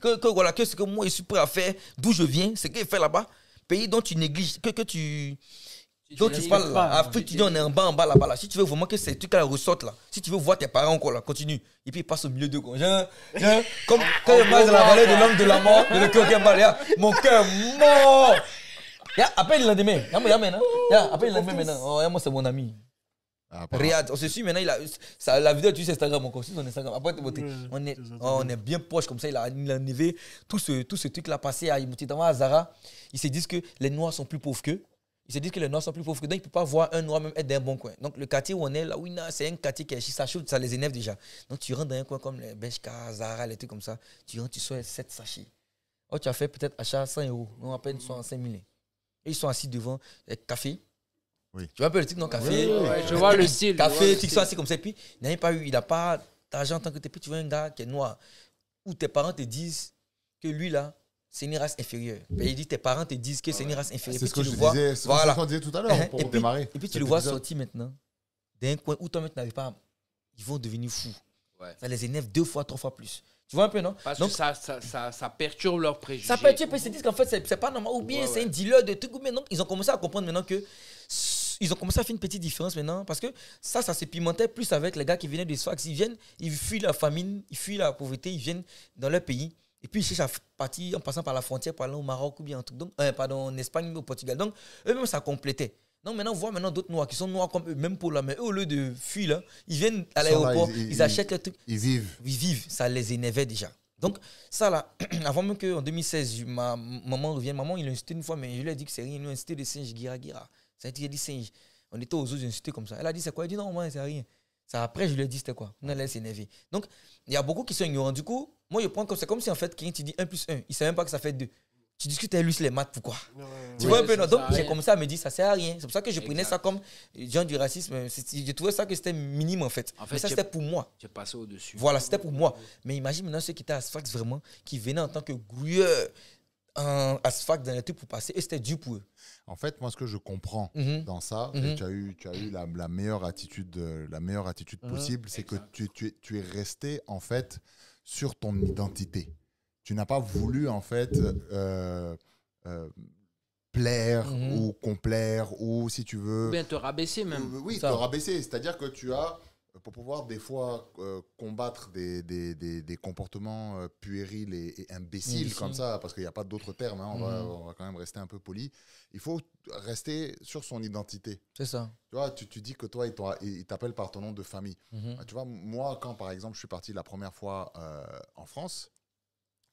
Que ce que moi je suis prêt à faire, d'où je viens, ce qu'il fait là-bas, pays dont tu négliges, que tu. Donc tu parles là, après tu dis on est en bas là-bas là. Si tu veux vraiment que ces trucs là ressortent là, si tu veux voir tes parents encore là, continue. Et puis il passe au milieu de quoi. Comme quand il marche dans la vallée de l'homme de la mort, de le cœur qui est mal, mon cœur mort. Après le lendemain, après le lendemain maintenant, moi c'est mon ami. Regarde, on se suit maintenant, la vidéo tu sais Instagram encore, sur son Instagram. Après on est bien proche comme ça, il a enlevé tout ce truc là passé à Imouti à Zara. Ils se disent que les noirs sont plus pauvres qu'eux. Ils se disent que les noirs sont plus pauvres que donc ils ne peuvent pas voir un noir même être d'un bon coin. Donc le quartier où on est, là où c'est un quartier qui est ça chaud, ça les énerve déjà. Donc tu rentres dans un coin comme les Benchka, Zara, les trucs comme ça, tu rentres, tu sors 7 sachets. Oh, tu as fait peut-être achat 100 €, non à peine 5 000. Et ils sont assis devant café. Oui. Tu vois un peu le truc, non, café. Ouais, je vois le style. Café, tu sont assis comme ça. Et puis il n'a pas d'argent en tant que t'es. Puis tu vois un gars qui est noir, où tes parents te disent que lui là, c'est une race inférieure. Il dit tes parents te disent que c'est une race inférieure. C'est ce que je disais, voilà. Ce qu'on disait tout à l'heure pour démarrer. Et puis tu le vois sortir maintenant d'un coin où toi tu n'avais pas. Ils vont devenir fous. Ouais. Ça les énerve 2 fois, 3 fois plus. Tu vois un peu, non? Parce que ça perturbe leurs préjugés. Ça perturbe, ils se disent qu'en fait c'est pas normal. Ou bien c'est un dealer de trucs. Mais non, ils ont commencé à comprendre maintenant que. Ils ont commencé à faire une petite différence maintenant. Parce que ça se pimentait plus avec les gars qui venaient de Sfax. Ils viennent, ils fuient la famine, ils fuient la pauvreté, ils viennent dans leur pays. Et puis, ils cherchent à partir en passant par la frontière, par là au Maroc ou bien un truc. Donc, en Espagne ou au Portugal. Donc, eux-mêmes, ça complétait. Donc, maintenant, on voit d'autres noirs qui sont noirs comme eux, même pour la main. Eux, au lieu de fuir, là, ils viennent à l'aéroport, ils achètent le truc. Ils vivent. Ils vivent. Ça les énervait déjà. Donc, ça, là, avant même qu'en 2016, ma maman revienne, maman, il l'a incité une fois, mais je lui ai dit que c'est rien. Il l'a incité des singes, gira. Ça a été dit singes. On était aux autres incités comme ça. Elle a dit, c'est quoi? Elle a dit, non, moi, c'est rien. Ça, après, je lui ai dit, c'était quoi? On allait s'énerver. Donc, il y a beaucoup qui sont ignorants. Du coup, moi, je prends comme c'est comme si, en fait, quelqu'un te dit 1 + 1. Il ne sait même pas que ça fait 2. Tu discutes avec lui sur les maths, pourquoi? Tu Oui, vois un peu, ça non? Donc, sert à j'ai rien. commencé à me dire, ça sert à rien. C'est pour ça que je prenais Exact. ça comme genre du racisme. Je trouvais ça que c'était minime, en fait. En fait, Mais ça, j'ai- c'était pour moi. J'ai passé au-dessus. Voilà, c'était pour moi. Mais imagine maintenant ceux qui étaient à Sfax, vraiment, qui venaient en tant que grouilleur à Sfax dans les trucs pour passer. Et c'était dur pour eux. En fait, moi, ce que je comprends Mhm. dans ça, Mhm. et tu as eu la meilleure attitude, possible, c'est que tu es resté, en fait, sur ton identité. Tu n'as pas voulu, en fait, plaire Mhm. ou complaire ou, si tu veux... Ou bien te rabaisser même. Oui, Ça. te rabaisser. C'est-à-dire que tu as, pour pouvoir des fois combattre des comportements puérils et imbéciles Imbéciles. comme ça, parce qu'il n'y a pas d'autres termes, hein, Mhm. on va quand même rester un peu poli, il faut rester sur son identité. C'est ça. Tu vois, tu dis que toi, il t'appelle par ton nom de famille. Mhm. Tu vois, moi, quand par exemple, je suis parti la première fois en France,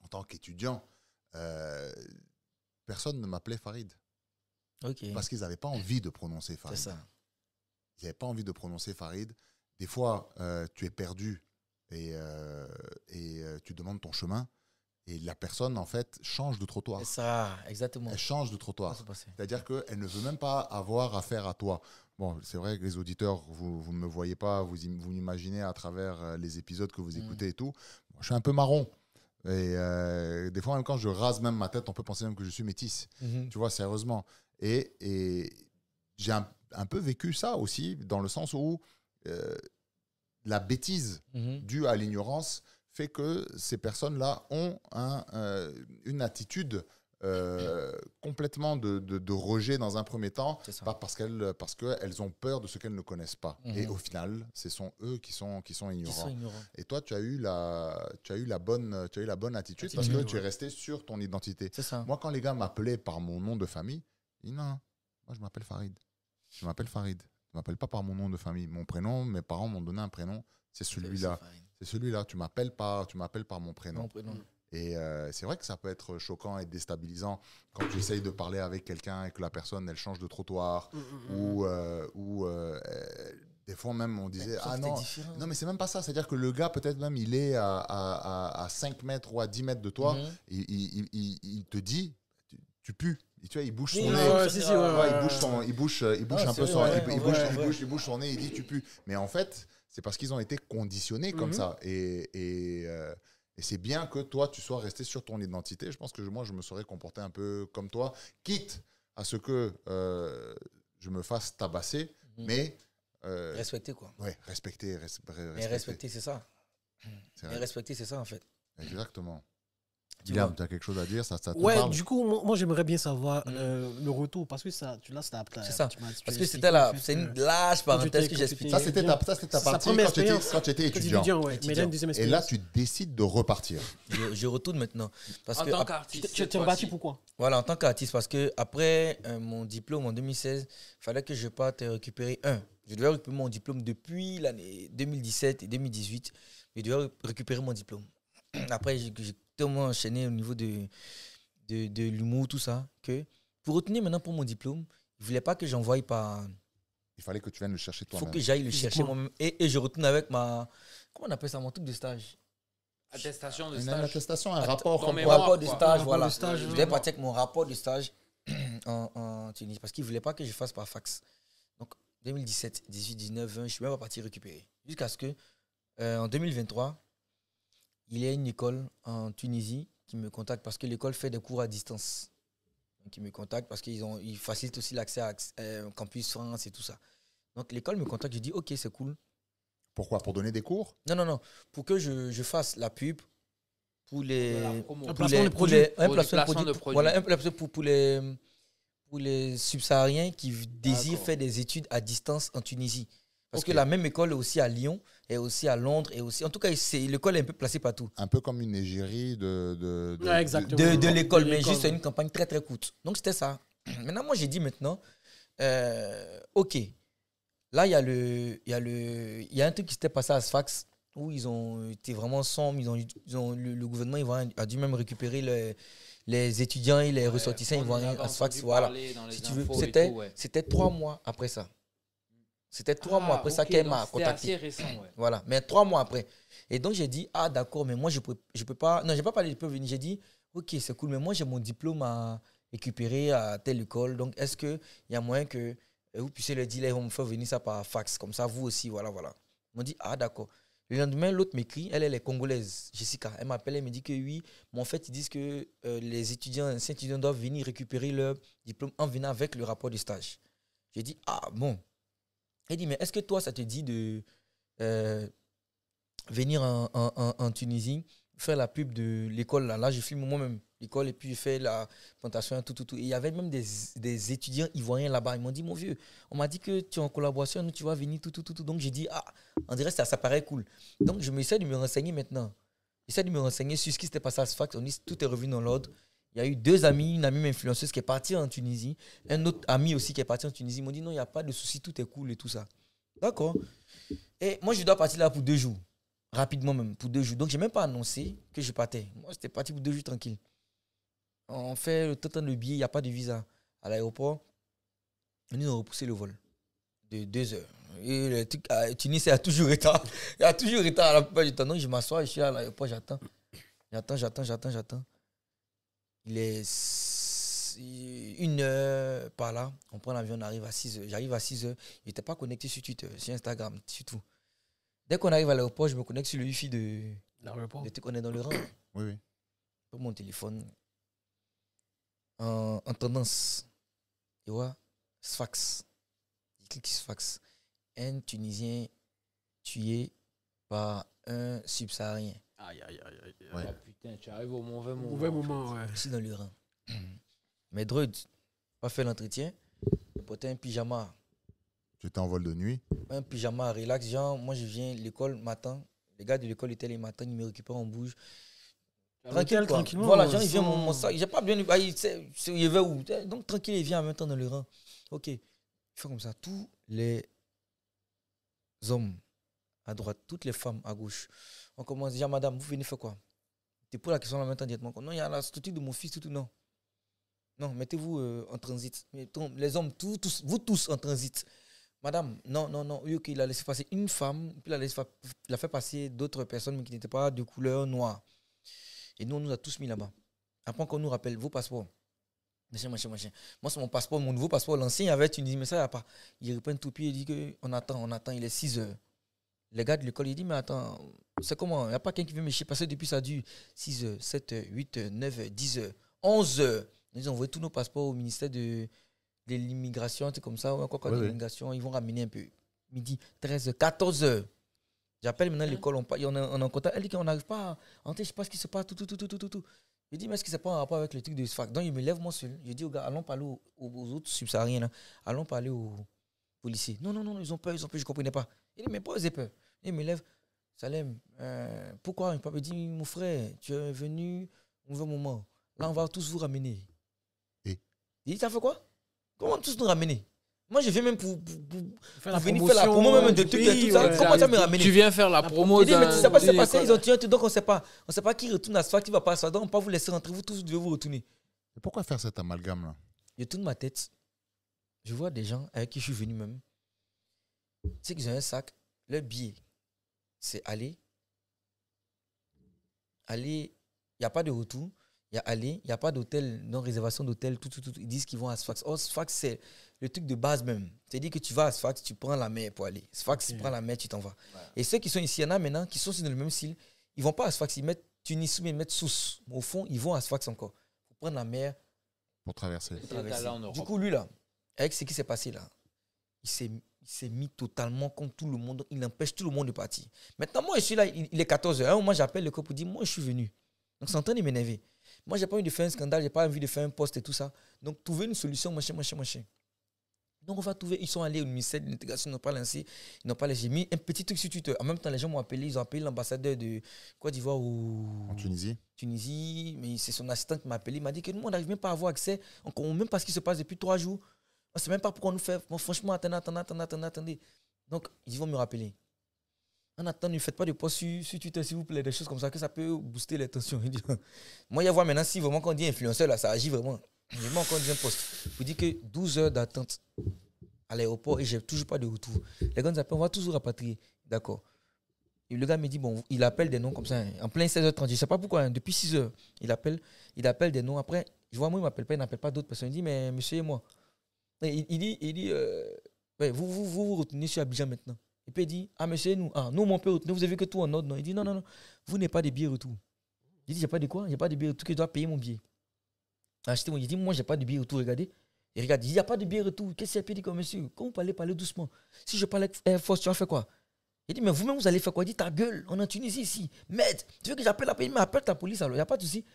en tant qu'étudiant, personne ne m'appelait Farid. Ok. Parce qu'ils n'avaient pas envie de prononcer C'est Farid. ça. Ils n'avaient pas envie de prononcer Farid. Des fois, tu es perdu et tu demandes ton chemin et la personne, en fait, change de trottoir. C'est ça, exactement. Elle change de Ça trottoir. s'est passé. C'est-à-dire qu'elle ne veut même pas avoir affaire à toi. Bon, c'est vrai que les auditeurs, vous ne me voyez pas, vous m'imaginez à travers les épisodes que vous écoutez et tout. Moi, je suis un peu marron. Et des fois, même quand je rase même ma tête, on peut penser même que je suis métisse. Mhm. Tu vois, sérieusement. Et j'ai un peu vécu ça aussi, dans le sens où la bêtise Mhm. due à l'ignorance fait que ces personnes-là ont une attitude complètement de rejet dans un premier temps, C'est ça. pas parce qu'elles ont peur de ce qu'elles ne connaissent pas. Mhm. Et au final, ce sont eux qui sont Ils ignorants. sont ignorants. Et toi, tu as eu la bonne attitude parce que tu es resté sur ton identité. C'est ça. Moi, quand les gars m'appelaient par mon nom de famille, je dis non, moi je m'appelle Farid. Je m'appelle Farid. Je ne m'appelle pas par mon nom de famille. Mon prénom, mes parents m'ont donné un prénom, c'est celui-là. C'est celui-là. Tu m'appelles par mon prénom. Non, prénom. Et c'est vrai que ça peut être choquant et déstabilisant quand tu essayes de parler avec quelqu'un et que la personne, elle change de trottoir ou des fois même on disait Sauf ah que t'es non, différent. non mais c'est même pas ça, c'est-à-dire que le gars peut-être même il est à 5 mètres ou à 10 mètres de toi, Mhm. il te dit tu pues. Et tu vois, il bouge son Oui, nez. ouais, si, ouais, Ouais, ouais. il bouge Ah, un peu c'est son, vrai, il en vrai, en vrai. bouge son nez, il dit tu pues. Mais en fait, c'est parce qu'ils ont été conditionnés comme ça. Et c'est bien que toi, tu sois resté sur ton identité. Je pense que moi, je me serais comporté un peu comme toi, quitte à ce que je me fasse tabasser, mais Respecter, quoi. ouais, respecter. Mais respecter, c'est ça. C'est Mais vrai. respecter, c'est ça, en fait. Exactement. Tu Guillaume, vois. tu as quelque chose à dire? Ça te Ouais, parle? du coup, moi j'aimerais bien savoir le retour parce que ça, c'était après. C'est ça. tu m'as- tu Parce as que expliqué, c'était là, en fait, c'est une large quand tu parenthèse étais- que j'explique. Ça, c'était ta C'est sa partie première quand tu expérience. étais Quand étudiant. ouais. Mais là, une deuxième Et expérience. là, tu décides de repartir. Je retourne maintenant. Parce En que, tant qu'artiste. Tu cette t'es rebattu fois-ci. pourquoi? voilà, en tant qu'artiste, parce que après mon diplôme en 2016, il fallait que je parte récupérer Je devais récupérer mon diplôme depuis l'année 2017 et 2018. Je devais récupérer mon diplôme. Après, j'ai tellement enchaîné au niveau de l'humour, tout ça, que pour retenir maintenant pour mon diplôme, il ne voulait pas que j'envoie par... Il fallait que tu viennes le chercher Il faut toi-même. que j'aille le chercher Physiquement. moi-même. Et je retourne avec ma... Comment on appelle ça? Mon truc de stage. Attestation de Une stage. attestation, un rapport. ton comme Mon mémoire, quoi. rapport de quoi. stage, Rapport voilà. de stage, Je ouais. devais partir avec mon rapport de stage en Tunisie parce qu'il ne voulait pas que je fasse par fax. Donc 2017, 18, 19, 20, je suis même pas parti récupérer. Jusqu'à ce que en 2023, il y a une école en Tunisie qui me contacte parce que l'école fait des cours à distance. Donc ils me contactent parce qu'ils facilitent aussi l'accès à Campus France et tout ça. Donc l'école me contacte, je dis ok, c'est cool. Pourquoi? Pour donner des cours? Non. Pour que je fasse la pub pour les... La promo. Un placement de produits. un Pour placement du placement de produits. Voilà, un placement pour les subsahariens qui désirent D'accord. faire des études à distance en Tunisie. Parce Ok. que la même école est aussi à Lyon, est aussi à Londres, et aussi... En tout cas, l'école est un peu placée partout. Un peu comme une égérie de Ouais, exactement. De l'école, De mais l'école, juste ouais. une campagne très très courte. Donc c'était ça. Maintenant, moi j'ai dit maintenant, ok, là il y a un truc qui s'était passé à Sfax où ils ont été vraiment sombres, le gouvernement a dû même récupérer les étudiants et les ressortissants ivoiriens à Sfax. Voilà. Si tu veux, c'était 3 mois après ça. C'était 3 mois après ça qu'elle m'a contacté. C'était assez récent, ouais. Voilà, mais 3 mois après. Et donc, j'ai dit, ah, d'accord, mais moi, je peux pas. Non, je n'ai pas parlé de peux venir. J'ai dit, Ok, c'est cool, mais moi, j'ai mon diplôme à récupérer à telle école. Donc, est-ce qu'il y a moyen que vous puissiez leur dire, là, ils vont me faire venir ça par fax, comme ça, vous aussi, voilà. Ils m'ont dit, ah, d'accord. Le lendemain, l'autre m'écrit, elle est congolaise, Jessica. Elle m'appelle, elle me dit que oui, mais en fait, ils disent que les anciens étudiants doivent venir récupérer leur diplôme en venant avec le rapport de stage. J'ai dit, ah, bon. Elle dit, mais est-ce que toi, ça te dit de venir en Tunisie, faire la pub de l'école là je filme moi-même l'école et puis je fais la présentation tout. Et il y avait même des étudiants ivoiriens là-bas. Ils m'ont dit, mon vieux, on m'a dit que tu es en collaboration, nous tu vas venir tout. Donc j'ai dit, ah, on dirait que ça paraît cool. Donc je m'essaie de me renseigner maintenant. J'essaie de me renseigner sur ce qui s'était passé à Sfax. On dit, tout est revenu dans l'ordre. Il y a eu 2 amis, une amie influenceuse qui est partie en Tunisie, un autre ami aussi qui est parti en Tunisie. Ils m'ont dit, non, il n'y a pas de souci, tout est cool et tout ça. D'accord. Et moi, je dois partir là pour 2 jours. Rapidement même, pour 2 jours. Donc, je n'ai même pas annoncé que je partais. Moi, j'étais parti pour 2 jours tranquille. On fait le temps de billet, il n'y a pas de visa. À l'aéroport, on nous a repoussé le vol de 2 heures. Et le truc à Tunis, il y a toujours retard. Il y a toujours retard à la plupart du temps. Donc, je m'assois, je suis à l'aéroport, j'attends. Il est 1 heure par là. On prend l'avion, on arrive à 6 heures. J'arrive à 6 heures. Je n'étais pas connecté sur Twitter, sur Instagram, sur tout. Dès qu'on arrive à l'aéroport, je me connecte sur le Wi-Fi de l'aéroport. On est dans le rang. Oui. Pour mon téléphone. En tendance. Tu vois, Sfax. Je clique sur Sfax. Un Tunisien tué par un subsaharien. Aïe. Ouais. Ah, putain, tu arrives au mauvais moment. Mauvais moment, ouais. Je suis dans le rang. Mais Drud, pas fait l'entretien. Je portais un pyjama. Tu étais en vol de nuit. Un pyjama relax. Genre, moi, je viens, l'école m'attend. Les gars de l'école étaient les matins, ils me récupèrent, on bouge. Tranquille, tranquillement. Voilà, genre, il vient mon sac. J'ai pas bien. Il va où? Donc, tranquille, il vient en même temps dans le rang. Ok. Il fait comme ça. Tous les hommes à droite, toutes les femmes à gauche. On commence déjà, madame, vous venez faire quoi? Tu poses la question en même temps directement. Non, il y a la structure de mon fils, tout. Non. Non, mettez-vous en transit. Les hommes, vous tous en transit. Madame, non. Oui, ok, il a laissé passer une femme, puis il a fait passer d'autres personnes, mais qui n'étaient pas de couleur noire. Et nous, on nous a tous mis là-bas. Après, qu'on nous rappelle vos passeports. Machin. Moi, c'est mon passeport, mon nouveau passeport. L'ancien, il y avait Tunisie, mais ça, il n'y a pas. Il reprend tout, puis il dit qu'on attend. Il est 6 heures. Les gars de l'école, ils disent, mais attends, c'est comment? Il n'y a pas quelqu'un qui veut me chier. Parce que depuis, ça dure 6 heures, 7 heures, 8 heures, 9 heures, 10 heures, 11 heures. Ils ont envoyé tous nos passeports au ministère de l'immigration, c'est comme ça, de l'immigration, ils vont ramener un peu. Midi, 13 heures, 14 heures. J'appelle maintenant l'école, on est en contact. Elle dit qu'on n'arrive pas à entrer, je ne sais pas ce qui se passe, tout. Je dis, mais est-ce que c'est pas en rapport avec le truc de SFAC? Donc, il me lève moi seul. Je dis aux gars, allons parler aux autres subsahariens, là. Allons parler aux policiers. Non, ils ont peur, je ne comprenais pas. Il dit, mais pourquoi ils ont peur? Il me lève, Salem, pourquoi? Il me dit, mon frère, tu es venu au mauvais moment. Là, on va tous vous ramener. Il dit, ça fait quoi? Comment tous nous ramener? Moi, je viens même pour venir faire la promo même de trucs et tout ça. Comment tu vas me ramener? Tu viens faire la promo. Il dit, mais tu sais pas ce qui s'est passé, ils ont tué tout, donc on ne sait pas qui retourne à SFAC, qui va pas à SFAC, donc on ne va pas vous laisser rentrer, vous tous devez vous retourner. Et pourquoi faire cet amalgame-là? Je tourne ma tête, je vois des gens avec qui je suis venu même. Tu sais qu'ils ont un sac, leur billet, c'est aller, il n'y a pas de retour. Il y a aller, il n'y a pas d'hôtel, non réservation d'hôtel, tout. Ils disent qu'ils vont à Sfax. Oh, Sfax, c'est le truc de base même. C'est-à-dire que tu vas à Sfax, tu prends la mer pour aller. Sfax, tu prends la mer, tu t'en vas. Ouais. Et ceux qui sont ici, il y en a maintenant qui sont dans le même style. Ils ne vont pas à Sfax, ils mettent Tunis ou ils mettent Sousse. Au fond, ils vont à Sfax encore. Pour prendre la mer. Pour traverser. Du coup, lui, là, avec ce qui s'est passé là, il s'est mis totalement contre tout le monde. Il empêche tout le monde de partir. Maintenant, moi, je suis là, il est 14 h. Moi, j'appelle le cop pour dire, moi, je suis venu. Donc, c'est en train de m'énerver. Moi, j'ai pas envie de faire un scandale, j'ai pas envie de faire un post et tout ça. Donc, trouver une solution, machin. Donc, on va trouver. Ils sont allés au ministère de l'intégration, ils n'ont pas lancé. J'ai mis un petit truc sur Twitter. En même temps, les gens m'ont appelé, ils ont appelé l'ambassadeur de Côte d'Ivoire en Tunisie. Mais c'est son assistant qui m'a appelé. Il m'a dit que nous, on n'arrive même pas à avoir accès. On ne sait même pas ce qui se passe depuis 3 jours. On ne sait même pas pourquoi on nous fait. Bon, franchement, attendez. Donc, ils vont me rappeler. En attendant, ne faites pas de posts sur Twitter, s'il vous plaît, des choses comme ça, que ça peut booster les tensions. Moi, il y a voir maintenant, si vraiment quand on dit influenceur, là, ça agit vraiment. Vraiment, quand on dit un post, vous dites que 12 heures d'attente à l'aéroport et j'ai toujours pas de retour. Les gars nous appellent, on va toujours rapatrier. D'accord. Et le gars me dit, bon, il appelle des noms comme ça, hein, en plein 16h30. Je ne sais pas pourquoi, hein, depuis 6h. Il appelle des noms. Après, je vois, moi, il ne m'appelle pas, il n'appelle pas d'autres personnes. Il dit, mais monsieur et moi. Et il dit ouais, vous retournez sur Abidjan maintenant. Et puis il dit, ah, monsieur, nous, on peut retourner, vous avez que tout en ordre. Non. Il dit, non, vous n'avez pas de billet retour. Il dit, j'ai pas de quoi? J'ai pas de billet retour, que je dois payer mon billet. Acheter mon billet. Il dit, moi, j'ai pas de billet retour, regardez. Et regarde, il dit, il n'y a pas de billet retour. Qu'est-ce qu'il y a? Il dit, comme monsieur, quand vous parlez doucement. Si je parle avec Air Force, tu vas faire quoi? Il dit, mais vous-même, vous allez faire quoi? Il dit, ta gueule, on est en Tunisie ici. Maître, tu veux que j'appelle la police? Mais appelle ta police alors, il n'y a pas de souci.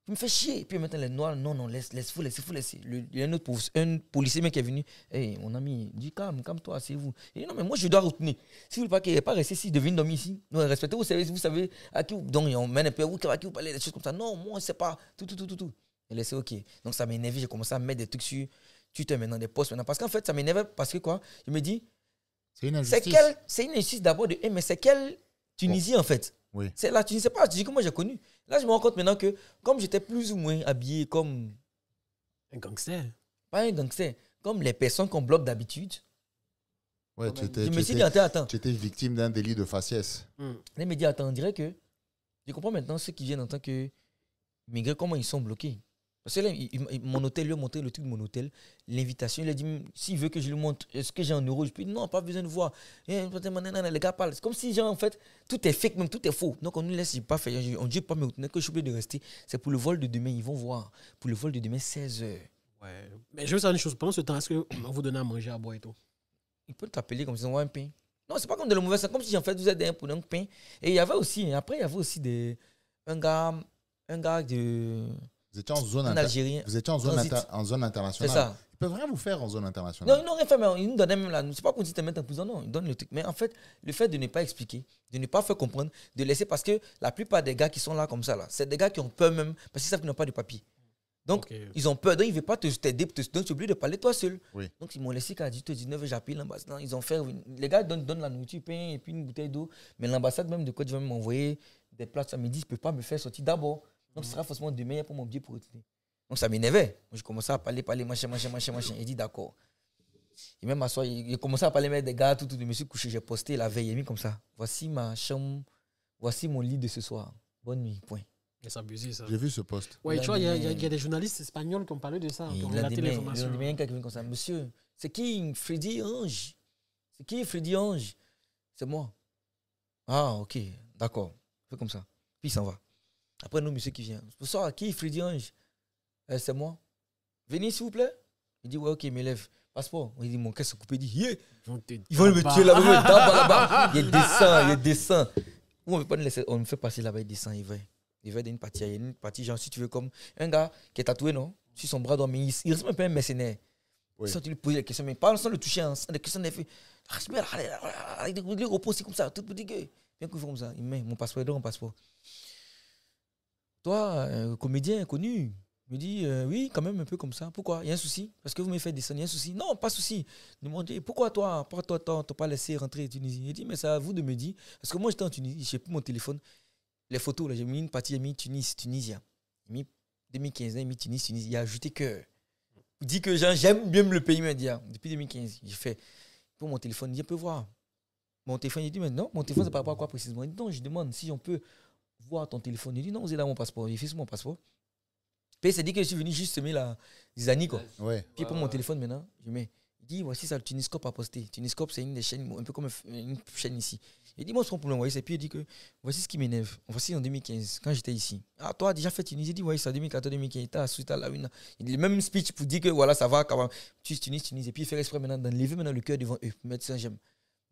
Il me fait chier. Et puis maintenant, les noirs, non, laisse-vous. Il y a un policier même qui est venu. Hey, mon ami, il dit, calme-toi, asseyez-vous. Il dit, non, mais moi, je dois retourner. Si vous ne voulez pas qu'il n'y ait pas resté ici, devine dormir ici. Non, respectez, vous savez à qui vous. Donc, on mène un peu, à qui vous parlez, des choses comme ça. Non, moi, on ne sait pas. Tout. Et laissez, ok. Donc, ça m'énerve. J'ai commencé à mettre des trucs sur Twitter maintenant, des posts maintenant. Parce qu'en fait, ça m'énerve parce que quoi? Je me dis, c'est une injustice d'abord de. Mais c'est quelle Tunisie, en fait? Oui. C'est la Tunisie, c'est pas la Tunisie que moi j'ai connue. Là, je me rends compte maintenant que, comme j'étais plus ou moins habillé comme. Un gangster. Pas un gangster. Comme les personnes qu'on bloque d'habitude. Ouais, je me suis dit, attends. Tu étais victime d'un délit de faciès. Là, il me dit, attends, on dirait que. Je comprends maintenant ceux qui viennent en tant que migrants, comment ils sont bloqués. Parce que là, mon hôtel, lui a montré le truc de mon hôtel, l'invitation. Il a dit, s'il veut que je lui montre, est-ce que j'ai un euro? Je peux dire, non, pas besoin de voir. Les gars parlent. C'est comme si, genre, en fait, tout est fake, même tout est faux. Donc, on nous laisse pas faire. On ne dit pas, mais que je suis obligé de rester. C'est pour le vol de demain, ils vont voir. Pour le vol de demain, 16h. Ouais. Mais je veux savoir une chose. Pendant ce temps, est-ce qu'on vous donne à manger, à boire et tout? Il peut t'appeler comme si on voit un pain. Non, c'est pas comme de la mauvaise. C'est comme si, en fait, vous êtes pour un pain. Et il y avait aussi, après, il y avait aussi un gars de. Vous étiez en zone internationale. Vous étiez en zone internationale. C'est ça. Ils peuvent rien vous faire en zone internationale. Non, ils n'ont rien fait, mais ils nous donnaient même là. C'est pas qu'on dit te mettre en prison, non. Ils donnent le truc. Mais en fait, le fait de ne pas expliquer, de ne pas faire comprendre, de laisser. Parce que la plupart des gars qui sont là comme ça, là, c'est des gars qui ont peur même. Parce qu'ils savent qu'ils n'ont pas de papier. Donc, ils ont peur. Donc, ils ne veulent pas t'aider. Donc, tu es obligé de parler toi seul. Oui. Donc, ils m'ont laissé qu'à 18h19, j'appelle l'ambassade. Ils ont fait. Les gars donnent la nourriture, pain et puis une bouteille d'eau. Mais l'ambassade même de Côte d'Ivoire m'envoyer des plats à midi. Ils ne peuvent pas me faire sortir d'abord. Donc, ce sera forcément demain pour mon billet pour retourner. Donc ça m'énervait. Je commençais à parler, machin. Il dit d'accord. Il même m'assoit, il commençait à parler avec des gars, tout. Je me suis couché, j'ai posté la veille, il a mis comme ça. Voici ma chambre, voici mon lit de ce soir. Bonne nuit, point. C'est abusé ça. J'ai vu ce post. Ouais, tu vois, il y a des journalistes espagnols qui ont parlé de ça, qui ont relaté l'information. Il y a quelqu'un qui vient comme ça. Monsieur, c'est qui Freddy Ange? C'est qui Freddy Ange? C'est moi. Ah, ok, d'accord. Fais comme ça. Puis il s'en va. Après, nous, monsieur qui vient. Bonsoir, qui Freddy Ange? C'est moi. Venez, s'il vous plaît. Il dit, ouais, ok, m'élève. Passeport. Il dit, mon casque est coupé. Il dit, yeah. Ils vont me tuer là-bas. Il descend. On ne veut pas nous laisser. On me fait passer là-bas, il descend. Il va d'une partie. Il y a une partie, genre, si tu veux, comme un gars qui est tatoué, non? Sur son bras droit, mais il ressemble un peu à un mercenaire. Oui. Sans tu lui poser des questions, mais pas sans le toucher, hein, sans des questions, il fait. Il repose comme ça, tout petit gueule. Bien qu'il fait comme ça. Il met mon passeport, il donne mon passeport. Toi, comédien connu. Il me dit, oui, quand même un peu comme ça. Pourquoi? Il y a un souci? Parce que vous me faites descendre, il y a un souci? Non, pas de souci. Il m'a dit, pourquoi toi, t'as pas laissé rentrer en Tunisie? Il dit, mais c'est à vous de me dire. Parce que moi, j'étais en Tunisie, j'ai pris mon téléphone. Les photos, là, j'ai mis une partie, j'ai mis Tunisien. J'ai mis 2015, j'ai mis Tunis. Il a ajouté que. Il dit que j'aime bien le pays, il m'a dit, depuis 2015. J'ai fait, pour mon téléphone, il dit, on peut voir. Mon téléphone, il dit, mais non, mon téléphone, c'est par rapport à quoi précisément? Il dit, non, je demande si on peut voir ton téléphone. Il dit, non, vous êtes dans mon passeport. Il fait sur mon passeport. Puis il s'est dit que je suis venu juste semer des années, quoi. Ouais. Puis pour mon téléphone maintenant, je mets. Il dit, voici ça, le Tuniscope a posté. Tuniscope, c'est une des chaînes, un peu comme une chaîne ici. Il dit, moi, c'est mon problème, voyez. Et puis il dit que, voici ce qui m'énerve. Voici en 2015, quand j'étais ici. Ah, toi, déjà fait Tunisie. Il dit, voyez, c'est en 2014, 2015. Il t'a suite à la une. Il dit le même speech pour dire que, voilà, ça va, quand même. Tunis. Et puis il fait exprès maintenant d'enlever maintenant le cœur devant eux. Mettre ça, j'aime.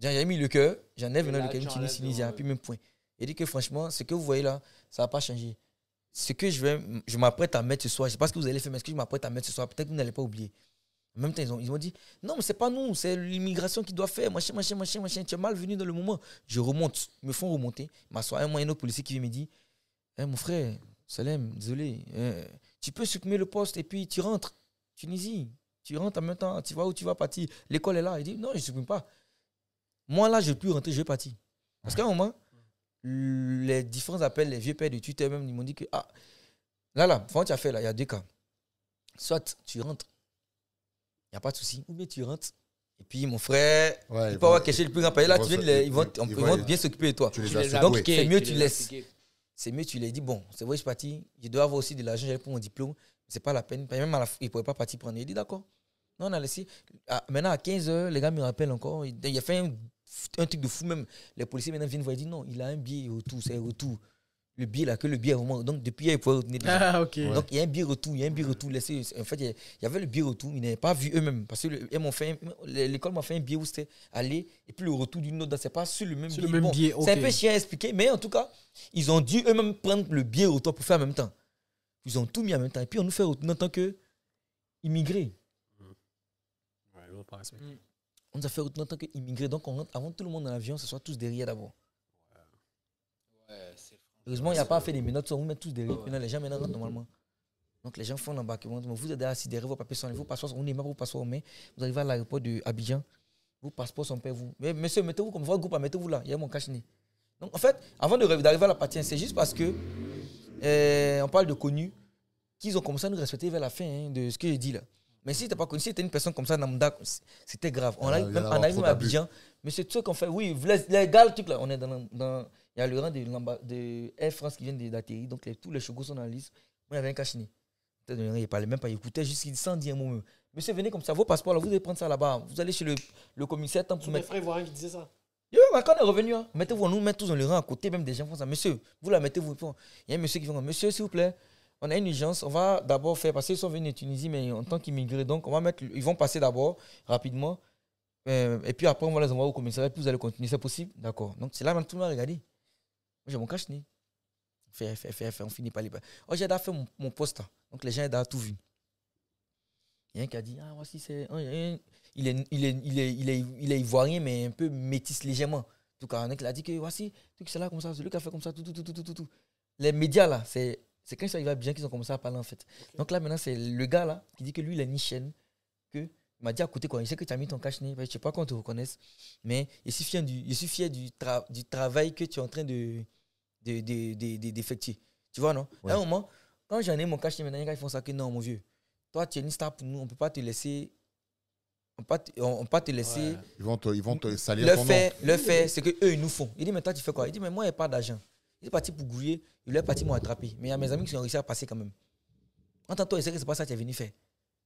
J'ai mis le cœur, j'enlève maintenant le cœur, Tunis, puis même point. Il dit que, franchement, ce que vous voyez là, ça va pas changer. Ce que je m'apprête à mettre ce soir, je ne sais pas ce que vous allez faire, mais ce que je m'apprête à mettre ce soir, peut-être que vous n'allez pas oublier. En même temps, ils ont dit, non, mais ce n'est pas nous, c'est l'immigration qui doit faire, machin, tu es mal venu dans le moment. Je remonte, ils me font remonter, m'assois, un autre policier qui vient me dire, mon frère, Salem, désolé, tu peux supprimer le poste et puis tu rentres, Tunisie, tu rentres en même temps, tu vois où tu vas partir, l'école est là. Il dit, non, je ne supprime pas. Moi là, je ne vais plus rentrer, je vais partir. Parce qu'à un moment, les différents appels, les vieux pères de Twitter même, ils m'ont dit que, là, quand tu as fait là, il y a deux cas. Soit tu rentres, il n'y a pas de souci, ou bien tu rentres, Et puis mon frère, Ouais, il peut avoir caché le plus grand palier. Là, ils vont vont bien s'occuper de toi. Tu les Tu les as as Donc, secoués. c'est mieux tu tu les as laisses. piqués. C'est mieux tu les dis, bon, c'est vrai, je suis parti. Je dois avoir aussi de l'argent, j'allais pour mon diplôme. C'est pas la peine. Même à la fin, il ne pouvait pas partir prendre. Il dit, d'accord. Non, on a laissé. Maintenant, à 15h, les gars me rappellent encore. Il a fait un truc de fou même. Les policiers maintenant viennent voir et disent, non, il a un billet retour, c'est retour. Le billet là, que le billet vraiment. Donc, depuis hier, il pouvait retenir des gens. Ah, ok. Donc, il y a un billet retour, laissé. En fait, il y avait le billet retour, ils n'avaient pas vu eux-mêmes. Parce que l'école m'a fait un billet où c'était aller, et puis le retour d'une autre, c'est pas sur le même Sur billet. le même Bon, billet, c'est un ok. peu chiant à expliquer, mais en tout cas, ils ont dû eux-mêmes prendre le billet retour pour faire en même temps. Ils ont tout mis en même temps. Et puis, on nous fait retourner en tant qu'immigrés. Ouais, ils vont pas respecter. On nous a fait retourner en tant qu'immigrés. Donc, on rentre avant tout le monde dans l'avion, ce soit tous derrière d'abord. Ouais, c'est Heureusement, il n'y a pas fait des minutes, on vous met tous derrière. Maintenant, les gens maintenant rentrent normalement. Donc, les gens font l'embarquement. Vous êtes assis derrière vos papiers sont vos passeports, on est même vos passeports en main. Vous arrivez à l'aéroport d'Abidjan, vos passeports sont prêts, vous. Mais monsieur, mettez-vous comme votre groupe, mettez-vous là, il y a mon cache-nez. Donc, en fait, avant d'arriver à la partie, c'est juste parce que on parle de connus, qu'ils ont commencé à nous respecter vers la fin de ce que j'ai dit là. Mais si tu n'es pas connu, si tu es une personne comme ça, Namda, c'était grave. On arrive même à Abidjan. Mais c'est ce qu'on fait. Oui, les gars, le truc là, on est dans. Il y a le rang de Air France qui vient d'atterrir. Donc tous les chogos sont dans la liste. Moi, il y avait un cache-nez. Il ne parlait même pas, il écoutait juste sans dire un mot. Monsieur, venez comme ça, vos passeports là, vous allez prendre ça là-bas. Vous allez chez le commissaire. Tous mes frères voisins qui disaient ça. Quand on est revenu, hein, mettez-vous, on nous met tous dans le rang à côté, même des gens font ça. Monsieur, vous la mettez-vous. Il y a un monsieur qui fait monsieur, s'il vous plaît. On a une urgence, on va d'abord faire, parce qu'ils sont venus de Tunisie, mais en tant qu'immigrés, donc on va mettre, ils vont passer d'abord, rapidement, et puis après on va les envoyer au commissariat, puis vous allez continuer, c'est possible? D'accord. Donc c'est là même tout le monde a regardé. Moi j'ai mon cache-nez. On finit par les pas. Oh, j'ai déjà fait mon poste, là. Donc les gens ont déjà tout vu. Il y a un qui a dit, ah voici c'est. Il est ivoirien, mais un peu métis légèrement. En tout cas, il a dit que voici, c'est là comme ça, c'est lui qui a fait comme ça, tout. Les médias là, c'est quand ils sont arrivés à Abidjan qu'ils ont commencé à parler en fait. Okay. Donc là maintenant c'est le gars là qui dit que lui il a ni chaîne, que il m'a dit à côté quoi, il sait que tu as mis ton cache-nez, je sais pas qu'on te reconnaisse, mais je suis fier du travail que tu es en train d'effectuer. Tu vois non? Ouais. À un moment, quand j'en ai mon cache-nez maintenant, les gars ils font ça que non mon vieux, toi tu es une star pour nous, on peut pas te laisser. On peut pas te laisser. Ouais. Ils vont te salir ton nom. Le fait, c'est que eux ils nous font. Il dit mais toi tu fais quoi? Il dit mais moi il n'y a pas d'argent. Il est parti pour gouiller, il est parti m'ont attrapé. Mais il y a mes amis qui ont réussi à passer quand même. En tant que toi, il sait que c'est pas ça que tu es venu faire.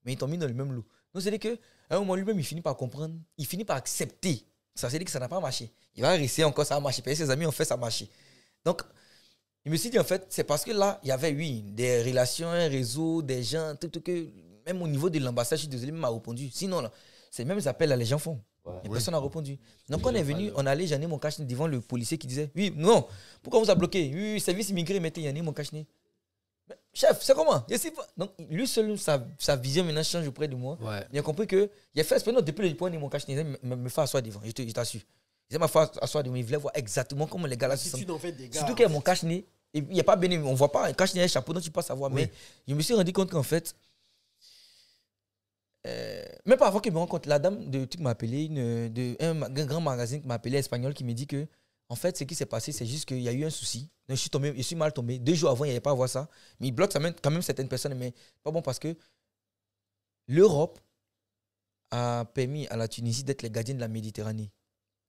Mais ils t'ont mis dans le même lot. Donc c'est-à-dire qu'à un moment lui-même, il finit par comprendre, il finit par accepter. Ça veut dire que ça n'a pas marché. Il va réussir encore, ça a marché. Parce que ses amis ont fait, ça a marché. Donc, il me suis dit en fait, c'est parce que là, il y avait, oui, des relations, un réseau, des gens, tout que même au niveau de l'ambassade, je suis désolé, il m'a répondu. Sinon, là, c'est même les appels là, les gens font. Ouais. Personne n'a répondu. Donc, on est venu, on allait, j'en ai mon cache-nez devant le policier qui disait oui, non, pourquoi on vous a bloqué? Oui, service immigré, mettez, y'en a mon cache-nez. Chef, c'est comment? Donc, lui seul, sa vision maintenant change auprès de moi. Ouais. Il a compris que, il a fait espérer depuis le point de mon cache-nez, il me fait asseoir devant, je t'assure. Il m'a fait asseoir devant, il voulait voir exactement comment les gars là se sentent. Surtout qu'il y a mon cache-nez, il n'y a pas béni, on ne voit pas un cache-nez, un chapeau, donc tu peux savoir. Oui. Mais je me suis rendu compte qu'en fait, même pas avant qu'il me rende compte, la dame de truc m'a appelé, un grand magazine qui m'a appelé espagnol qui me dit que en fait ce qui s'est passé c'est juste qu'il y a eu un souci. Donc, je suis mal tombé. 2 jours avant il n'y avait pas à voir ça. Mais il bloque quand même certaines personnes. Mais pas bon parce que l'Europe a permis à la Tunisie d'être les gardiens de la Méditerranée.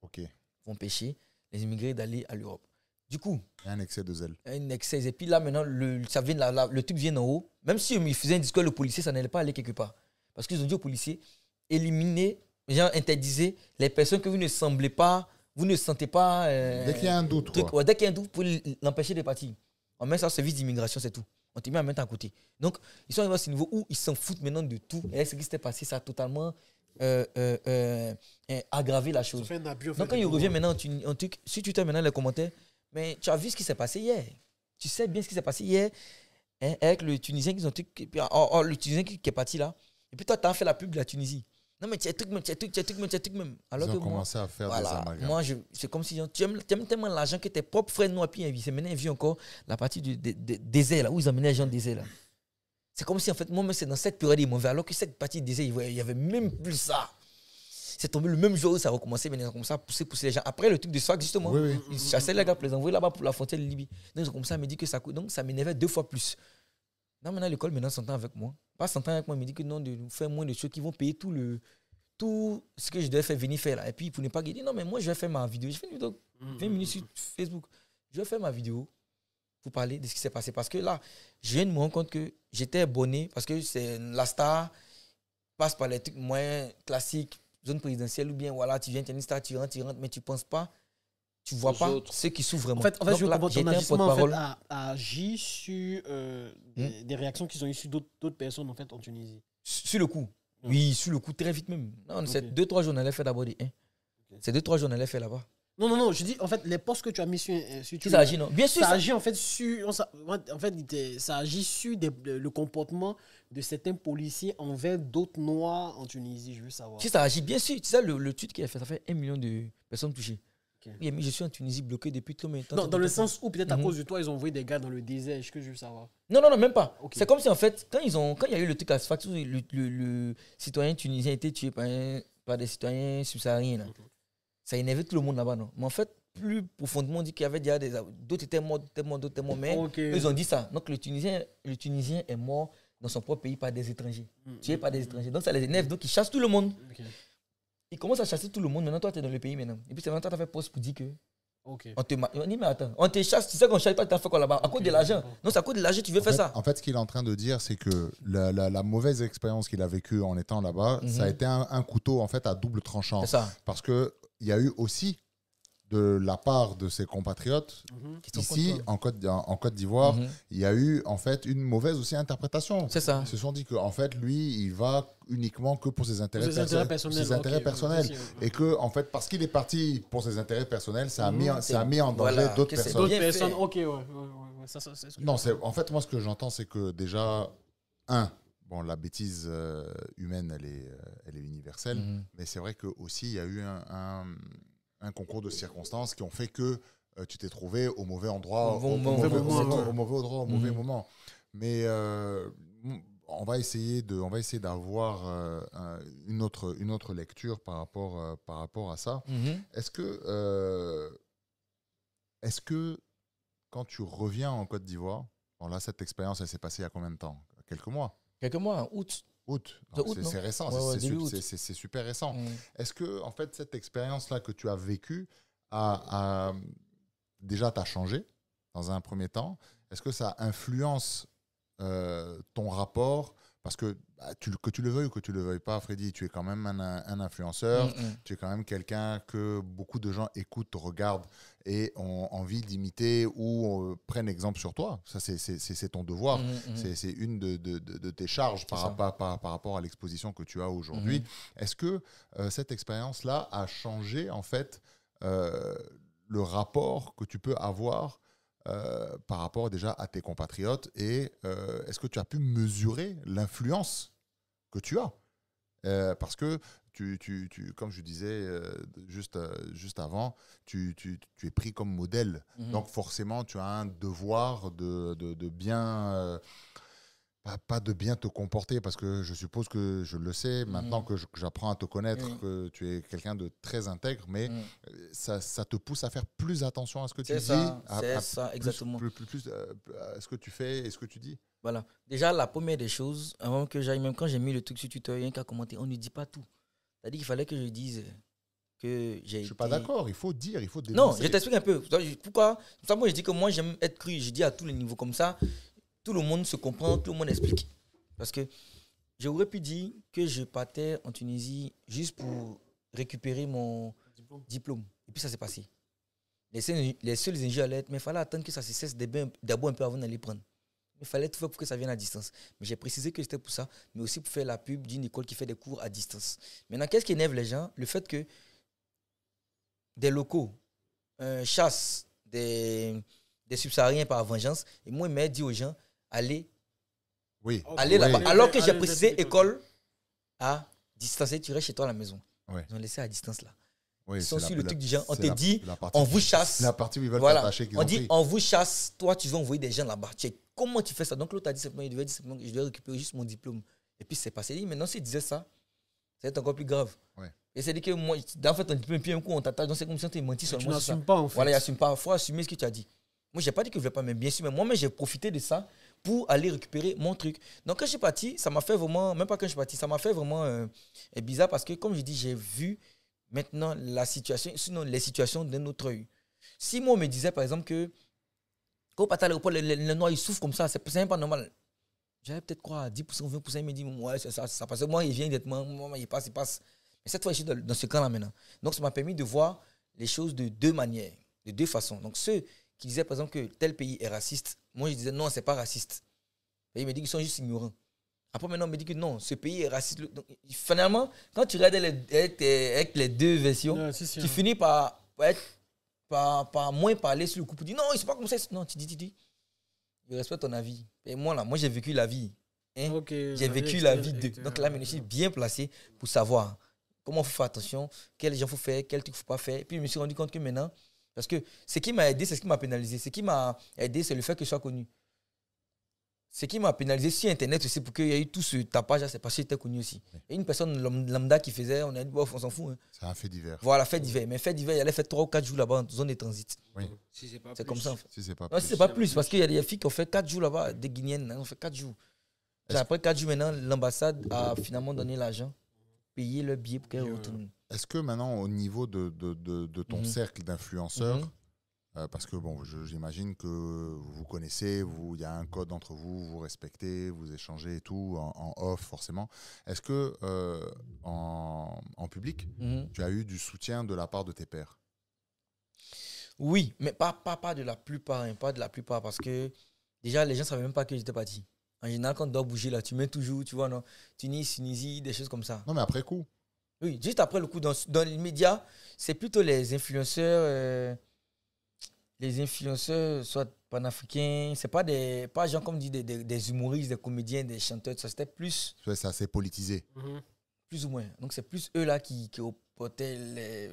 Ok. Ils vont pêcher les immigrés d'aller à l'Europe. Du coup, il y a un excès de zèle. Un excès. Et puis là maintenant le truc vient en haut. Même si il faisait un discours le policier, ça n'allait pas aller quelque part. Parce qu'ils ont dit aux policiers, éliminez, interdisez les personnes que vous ne semblez pas, vous ne sentez pas. Dès qu'il y a un doute. Dès qu'il y a un doute, vous pouvez l'empêcher de partir. On met ça au service d'immigration, c'est tout. On te met à mettre à côté. Donc, ils sont arrivés à ce niveau où ils s'en foutent maintenant de tout. Et ce qui s'était passé, ça a totalement aggravé la chose. Donc, quand il revient maintenant, si tu as maintenant les commentaires, mais tu as vu ce qui s'est passé hier. Tu sais bien ce qui s'est passé hier avec le Tunisien qui le Tunisien qui est parti là. Et puis toi, tu as fait la pub de la Tunisie. Non, mais tu as truc même. Alors ils ont que commencé à faire des amalgames. Moi, c'est comme si tu aimes tellement l'argent que tes propres frères noirs, puis c'est maintenant vu encore la partie du désert, là, où ils amenaient les gens du désert. Là. C'est comme si, en fait, moi, c'est dans cette période, ils m'ont vu, alors que cette partie du désert, il n'y avait même plus ça. C'est tombé le même jour où ça a recommencé, mais ils ont commencé à pousser les gens. Après, le truc de swag, justement, ils chassaient les gars pour les envoyer là-bas pour la frontière de Libye. Donc, ils ont commencé à me dire que ça coûte. Donc, ça m'énervait 2 fois plus. Non, maintenant, l'école, s'entend avec moi. Pas s'entend avec moi, il me dit que non, de faire moins de choses qui vont payer tout tout ce que je devais faire, venir faire là. Et puis, pour ne pas dire, non, mais moi, je vais faire ma vidéo. Je fais une vidéo 20 minutes sur Facebook. Je vais faire ma vidéo pour parler de ce qui s'est passé. Parce que là, je viens de me rendre compte que j'étais abonné parce que c'est la star passe par les trucs moins classiques, zone présidentielle ou bien, voilà, tu viens, tu es une star, tu rentres, mais tu ne penses pas, tu ne vois pas ceux qui souffrent vraiment. En fait, donc, je là, comprends ton agissement en fait, a agi sur des réactions qu'ils ont eues sur d'autres personnes en, fait, en Tunisie. Sur le coup. Oui, sur le coup, très vite même. Non, c'est 2-3 jours, on allait faire d'abord des 1. C'est 2-3 jours, on allait faire là-bas. Non, je dis, en fait, les posts que tu as mis sur Twitter. Ça agit, non? Bien sûr. Ça agit, en fait, sur. Ça agit sur le comportement de certains policiers envers d'autres Noirs en Tunisie, je veux savoir. Si ça agit, bien sûr. Tu sais, le tweet qu'il a fait, ça fait 1 million de personnes touchées. Okay. Oui, mais je suis en Tunisie bloqué depuis combien de temps? Non, dans le sens où, peut-être à cause de toi, ils ont envoyé des gars dans le désert, est-ce que je veux savoir? Non, même pas. Okay. C'est comme si, en fait, quand il y a eu le truc à Sfax, le citoyen tunisien a été tué par des citoyens subsahariens, là. Ça énervait tout le monde là-bas, non? Mais en fait, plus profondément, on dit qu'il y avait déjà d'autres étaient morts, mais ils ont dit ça. Donc, le Tunisien est mort dans son propre pays par des étrangers. Tué par des étrangers. Donc, ça les énerve. Donc, ils chassent tout le monde. Ils commencent à chasser tout le monde. Maintenant, toi, tu es dans le pays maintenant. Et puis, c'est maintenant que tu as fait poste pour dire que. On dit, mais attends, on te chasse. Tu sais qu'on chasse pas, tu as fait quoi là-bas? À cause de l'argent. Non, c'est à cause de l'argent, tu veux faire ça. En fait, ce qu'il est en train de dire, c'est que la mauvaise expérience qu'il a vécue en étant là-bas, ça a été un couteau en fait à double tranchant. C'est ça. Parce qu'il y a eu aussi, de la part de ses compatriotes, ici, en Côte d'Ivoire, il y a eu en fait une mauvaise aussi interprétation. C'est ça. Ils se sont dit qu'en fait, lui, il va uniquement que pour ses intérêts personnels. Et que, en fait, parce qu'il est parti pour ses intérêts personnels, ça a mis en danger d'autres personnes. D'autres personnes, ok, ouais. Ça, non, en fait, moi, ce que j'entends, c'est que déjà, bon, la bêtise humaine, elle est universelle, mais c'est vrai qu'aussi, il y a eu un concours de circonstances qui ont fait que tu t'es trouvé au mauvais endroit, au mauvais moment. Mais on va essayer d'avoir une autre lecture par rapport à ça. Est-ce que quand tu reviens en Côte d'Ivoire, bon là, cette expérience, elle s'est passée il y a combien de temps? Quelques mois? Quelques mois, août. C'est récent, c'est super récent. Est-ce que, en fait, cette expérience-là que tu as vécue déjà t'a changé dans un premier temps? Est-ce que ça influence ton rapport? Parce que, que tu le veuilles ou que tu ne le veuilles pas, Freddy, tu es quand même un influenceur, tu es quand même quelqu'un que beaucoup de gens écoutent, te regardent et ont envie d'imiter ou prennent exemple sur toi. Ça, c'est ton devoir. C'est une de tes charges par rapport à l'exposition que tu as aujourd'hui. Est-ce que cette expérience-là a changé, en fait, le rapport que tu peux avoir par rapport déjà à tes compatriotes et est-ce que tu as pu mesurer l'influence que tu as parce que comme je disais juste avant, tu es pris comme modèle. Donc forcément, tu as un devoir de bien... Pas de bien te comporter, parce que je suppose que je le sais, maintenant que j'apprends à te connaître, que tu es quelqu'un de très intègre, mais ça te pousse à faire plus attention à ce que tu dis. C'est ça, exactement. Plus à ce que tu fais et ce que tu dis. Voilà. Déjà, la première des choses, avant que j'aille, même quand j'ai mis le truc sur Twitter, rien qu'à commenter, on ne dit pas tout. C'est-à-dire qu'il fallait que je dise que j'ai été... Je suis pas d'accord, il faut dire, il faut dénoncer. Non, je t'explique un peu. Pourquoi? Moi, je dis que moi, j'aime être cru. Je dis à tous les niveaux comme ça. Tout le monde se comprend, tout le monde explique. Parce que j'aurais pu dire que je partais en Tunisie juste pour récupérer mon diplôme. Et puis ça s'est passé. Les seuls enjeux allaient être, mais il fallait attendre que ça se cesse d'abord un peu avant d'aller prendre. Il fallait tout faire pour que ça vienne à distance. Mais j'ai précisé que c'était pour ça, mais aussi pour faire la pub d'une école qui fait des cours à distance. Maintenant, qu'est-ce qui énerve les gens? Le fait que des locaux chassent des subsahariens par vengeance. Et moi, il m'a dit aux gens, allez là-bas. Alors que j'ai précisé école à distance. Tu restes chez toi à la maison. Ils ont laissé à distance là. Ils sont sur le truc du genre. On te dit, on vous chasse. La partie où ils veulent t'attacher. On dit, on vous chasse. Toi, tu vas envoyer des gens là-bas. Comment tu fais ça? Donc l'autre a dit simplement, il devait dire simplement que je dois récupérer juste mon diplôme. Et puis c'est passé. Maintenant, s'il disait ça, ça va être encore plus grave. Et c'est dit que moi, en fait, puis un coup, on t'attache. Donc c'est comme si on t'a menti seulement. Tu n'assumes pas, en fait. Voilà, il n'assume pas. Il faut assumer ce que tu as dit. Moi, je n'ai pas dit que je ne voulais pas, mais bien sûr, mais moi-même, j'ai profité de ça pour aller récupérer mon truc. Donc, quand je suis parti, ça m'a fait vraiment, même pas quand je suis parti, ça m'a fait vraiment bizarre parce que, comme je dis, j'ai vu maintenant la situation, sinon les situations d'un autre œil. Si moi, on me disait, par exemple, que quand on part à l'aéroport, les Noirs, ils souffrent comme ça, c'est même pas normal. J'avais peut-être quoi, 10%, 20%, il me dit, ouais, c'est ça, ça passe. Moi, il vient d'être moi, il passe. Mais cette fois, je suis dans ce camp-là maintenant. Donc, ça m'a permis de voir les choses de deux manières, de deux façons. Donc, ceux qui disaient, par exemple, que tel pays est raciste, moi, je disais, non, c'est pas raciste. Et il me dit qu'ils sont juste ignorants. Après, maintenant, on me dit que non, ce pays est raciste. Donc, finalement, quand tu regardes avec les deux versions, tu finis par moins parler sur le coup pour dire non, c'est pas comme ça. Non, tu dis. Je respecte ton avis. Et moi, j'ai vécu la vie. Hein? Okay, j'ai vécu la vie de. Donc là, je suis bien placé pour savoir comment il faut faire attention, quels gens il faut faire, quel truc il ne faut pas faire. Et puis, je me suis rendu compte que maintenant, parce que ce qui m'a aidé, c'est ce qui m'a pénalisé. Ce qui m'a aidé, c'est le fait que je sois connu. Ce qui m'a pénalisé sur Internet aussi, pour qu'il y ait eu tout ce tapage, c'est parce que j'étais connu aussi. Et une personne lambda qui faisait, on a dit, bon, on s'en fout. Hein. C'est un fait divers. Voilà, fait divers. Mais fait divers, il allait faire 3 ou 4 jours là-bas en zone de transit. Oui. Si c'est pas c'est plus. Comme ça. En fait. Si c'est pas non, plus. Si c'est pas plus, parce qu'il y a des filles qui ont fait 4 jours là-bas, des Guinéennes, on fait 4 jours. Après 4 jours maintenant, l'ambassade a finalement donné l'argent, payé le billet pour qu'elle retourne. Est-ce que maintenant, au niveau de ton cercle d'influenceurs, parce que bon, j'imagine que vous connaissez, il y a un code entre vous, vous respectez, vous échangez et tout, en off forcément. Est-ce que en public, tu as eu du soutien de la part de tes pairs? Oui, mais pas de la plupart, hein, pas de la plupart, parce que déjà les gens ne savaient même pas que j'étais parti. En général, quand on doit bouger là, tu mets toujours, tu vois, non, Tunisie, des choses comme ça. Non, mais après coup. Oui, juste après le coup, dans les médias, c'est plutôt les influenceurs. Les influenceurs, soit panafricains, c'est pas des gens comme dit des humoristes, des comédiens, des chanteurs, ça c'était plus. C'est assez politisé. Plus ou moins. Donc c'est plus eux là qui portaient les.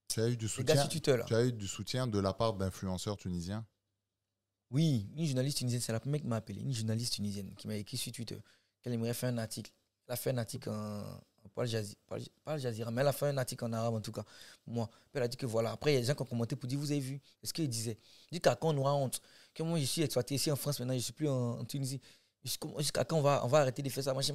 Tu as eu du soutien. Gars sur Twitter, là. Tu as eu du soutien de la part d'influenceurs tunisiens? Oui, une journaliste tunisienne, c'est la première qui m'a appelé, une journaliste tunisienne qui m'a écrit sur Twitter qu'elle aimerait faire un article. Elle a fait un article pas le Jazeera, mais elle a fait un article en arabe en tout cas. Moi, elle a dit que voilà. Après, il y a des gens qui ont commenté pour dire, vous avez vu, est-ce qu'il disait? Il dit qu'à quand on aura honte? Que moi, je suis exploité ici en France maintenant, je ne suis plus en Tunisie. Jusqu'à quand on va arrêter de faire ça, machin.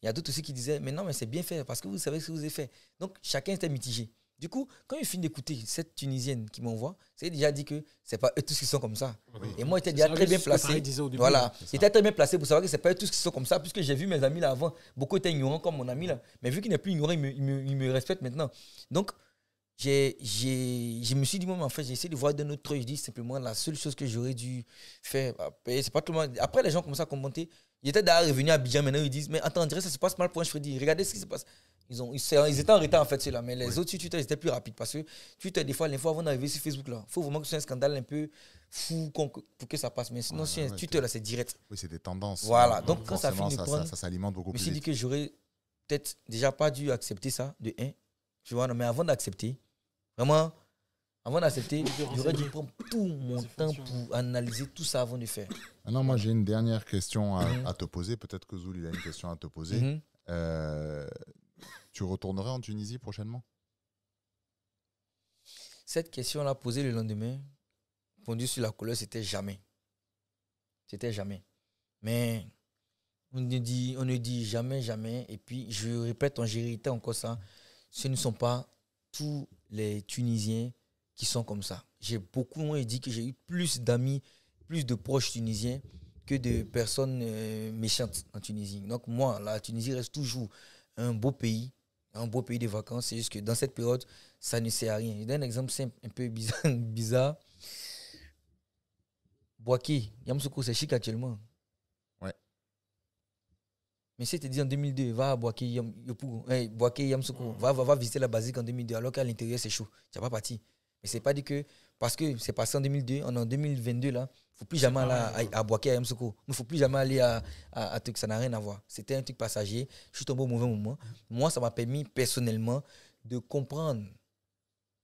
Il y a d'autres aussi qui disaient, mais non, mais c'est bien fait parce que vous savez ce que vous avez fait. Donc, chacun était mitigé. Du coup, quand il finit d'écouter cette Tunisienne qui m'envoie, c'est déjà dit que c'est pas eux tous qui sont comme ça. Oui. Et moi, j'étais déjà très bien placé. Voilà, j'étais très bien placé pour savoir que c'est pas eux tous qui sont comme ça, puisque j'ai vu mes amis là avant. Beaucoup étaient ignorants comme mon ami là. Mais vu qu'il n'est plus ignorant, il me respecte maintenant. Donc, je me suis dit, moi, en fait, j'ai essayé de voir d'un autre œil. Je dis simplement la seule chose que j'aurais dû faire. C'est pas tout le monde. Après, les gens commencent à commenter. Ils étaient d'ailleurs revenus à Abidjan maintenant. Ils disent, mais attends, on dirait que ça se passe mal pour un Freddy. Regardez ce qui se passe. Ils étaient en retard en fait, ceux-là. Mais les autres sur Twitter, ils étaient plus rapides. Parce que Twitter, des fois, l'info avant d'arriver sur Facebook, il faut vraiment que ce soit un scandale un peu fou pour que ça passe. Mais sinon, sur Twitter, là, c'est direct. Oui, c'est des tendances. Voilà. Donc, quand ça finit de prendre, ça s'alimente beaucoup plus. Je me suis dit que j'aurais peut-être déjà pas dû accepter ça, de 1. Tu vois, non, mais avant d'accepter, vraiment, j'aurais dû prendre tout mon temps pour analyser tout ça avant de faire. Maintenant, moi, j'ai une dernière question à te poser. Peut-être que Zoul, il a une question à te poser. Tu retournerais en Tunisie prochainement? Cette question-là posée le lendemain, fondue sur la couleur, c'était jamais. C'était jamais. Mais on ne dit jamais. Et puis, je répète, j'ai répété encore ça. Ce ne sont pas tous les Tunisiens qui sont comme ça. J'ai beaucoup moins dit que j'ai eu plus d'amis, plus de proches tunisiens que de personnes méchantes en Tunisie. Donc moi, la Tunisie reste toujours un beau pays de vacances. C'est juste que dans cette période, ça ne sert à rien. Je donne un exemple simple, un peu bizarre. Bouaké, Yamoussoukro, c'est chic actuellement. Ouais. Mais si tu te dis en 2002, va à Bouaké, Yamoussoukro, va visiter la basique en 2002, alors qu'à l'intérieur, c'est chaud. Tu n'as pas parti. Mais c'est pas dit que, parce que c'est passé en 2002, on est en 2022 là, il ne faut plus jamais aller à Bouaké, à Yamoussoukro. Il ne faut plus jamais aller à truc, ça n'a rien à voir. C'était un truc passager, je suis tombé au mauvais moment. Moi, ça m'a permis personnellement de comprendre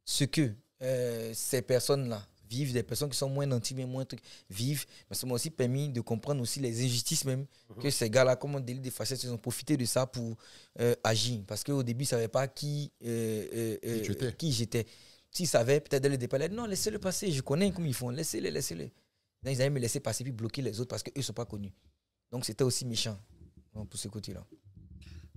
ce que ces personnes-là vivent, des personnes qui sont moins nantis, mais moins trucs, vivent. Mais ça m'a aussi permis de comprendre aussi les injustices même que ces gars-là, comme un délit de faciès, ils ont profité de ça pour agir. Parce qu'au début, ils ne savaient pas qui j'étais. S'ils savaient, peut-être dès le départ, non, laissez-le passer, je connais comment ils font, laissez-le. Donc, ils allaient me laisser passer puis bloquer les autres parce qu'eux ne sont pas connus. Donc, c'était aussi méchant pour ce côté-là.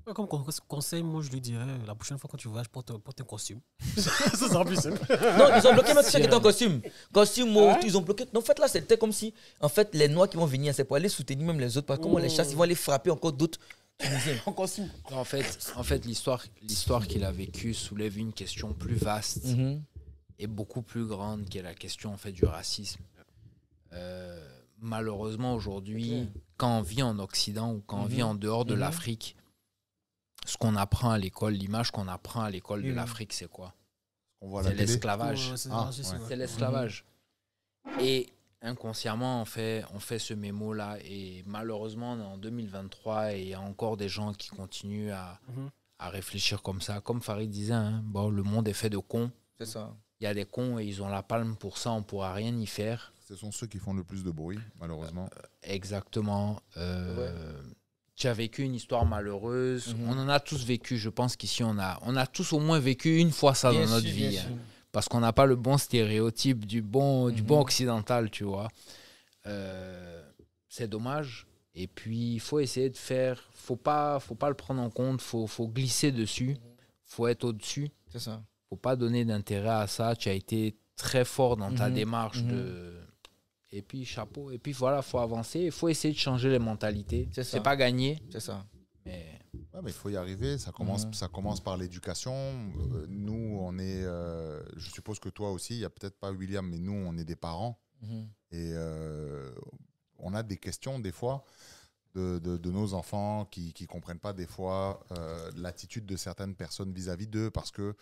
Ouais, comme conseil, moi, je lui dirais, la prochaine fois quand tu voyages, porte un costume. Ça sera plus simple. Non, ils ont bloqué même ceux qui étaient en costume. Costume, ils ont bloqué. Donc, en fait, là, c'était comme si, en fait, les Noirs qui vont venir, c'est pour aller soutenir même les autres. Parce que comment les chassent, ils vont aller frapper encore d'autres Tunisiens. En costume. En fait l'histoire qu'il a vécue soulève une question plus vaste et beaucoup plus grande, qui est la question en fait, du racisme. Malheureusement, aujourd'hui, quand on vit en Occident ou quand on vit en dehors de l'Afrique, ce qu'on apprend à l'école, l'image qu'on apprend à l'école de l'Afrique, c'est quoi? C'est l'esclavage. C'est l'esclavage. Et inconsciemment, on fait ce mémo-là. Et malheureusement, on est en 2023 et il y a encore des gens qui continuent à réfléchir comme ça. Comme Farid disait, hein, bon, le monde est fait de cons. C'est ça. Il y a des cons et ils ont la palme pour ça, on ne pourra rien y faire. Ce sont ceux qui font le plus de bruit, malheureusement. Exactement. Tu as vécu une histoire malheureuse. On en a tous vécu. Je pense qu'ici, on a tous au moins vécu une fois ça dans notre vie. Hein, parce qu'on n'a pas le bon stéréotype du bon occidental, tu vois. C'est dommage. Et puis, il faut essayer de faire... Faut pas le prendre en compte. Faut glisser dessus. Faut être au-dessus. C'est ça. Faut pas donner d'intérêt à ça. Tu as été très fort dans ta démarche de... Et puis, chapeau. Et puis, voilà, il faut avancer. Il faut essayer de changer les mentalités. C'est pas gagné. C'est ça. Mais... Ouais, mais il faut y arriver. Ça commence par l'éducation. Nous, on est... je suppose que toi aussi, il n'y a peut-être pas William, mais nous, on est des parents. Et on a des questions, des fois, de nos enfants qui ne comprennent pas, des fois, l'attitude de certaines personnes vis-à-vis d'eux parce que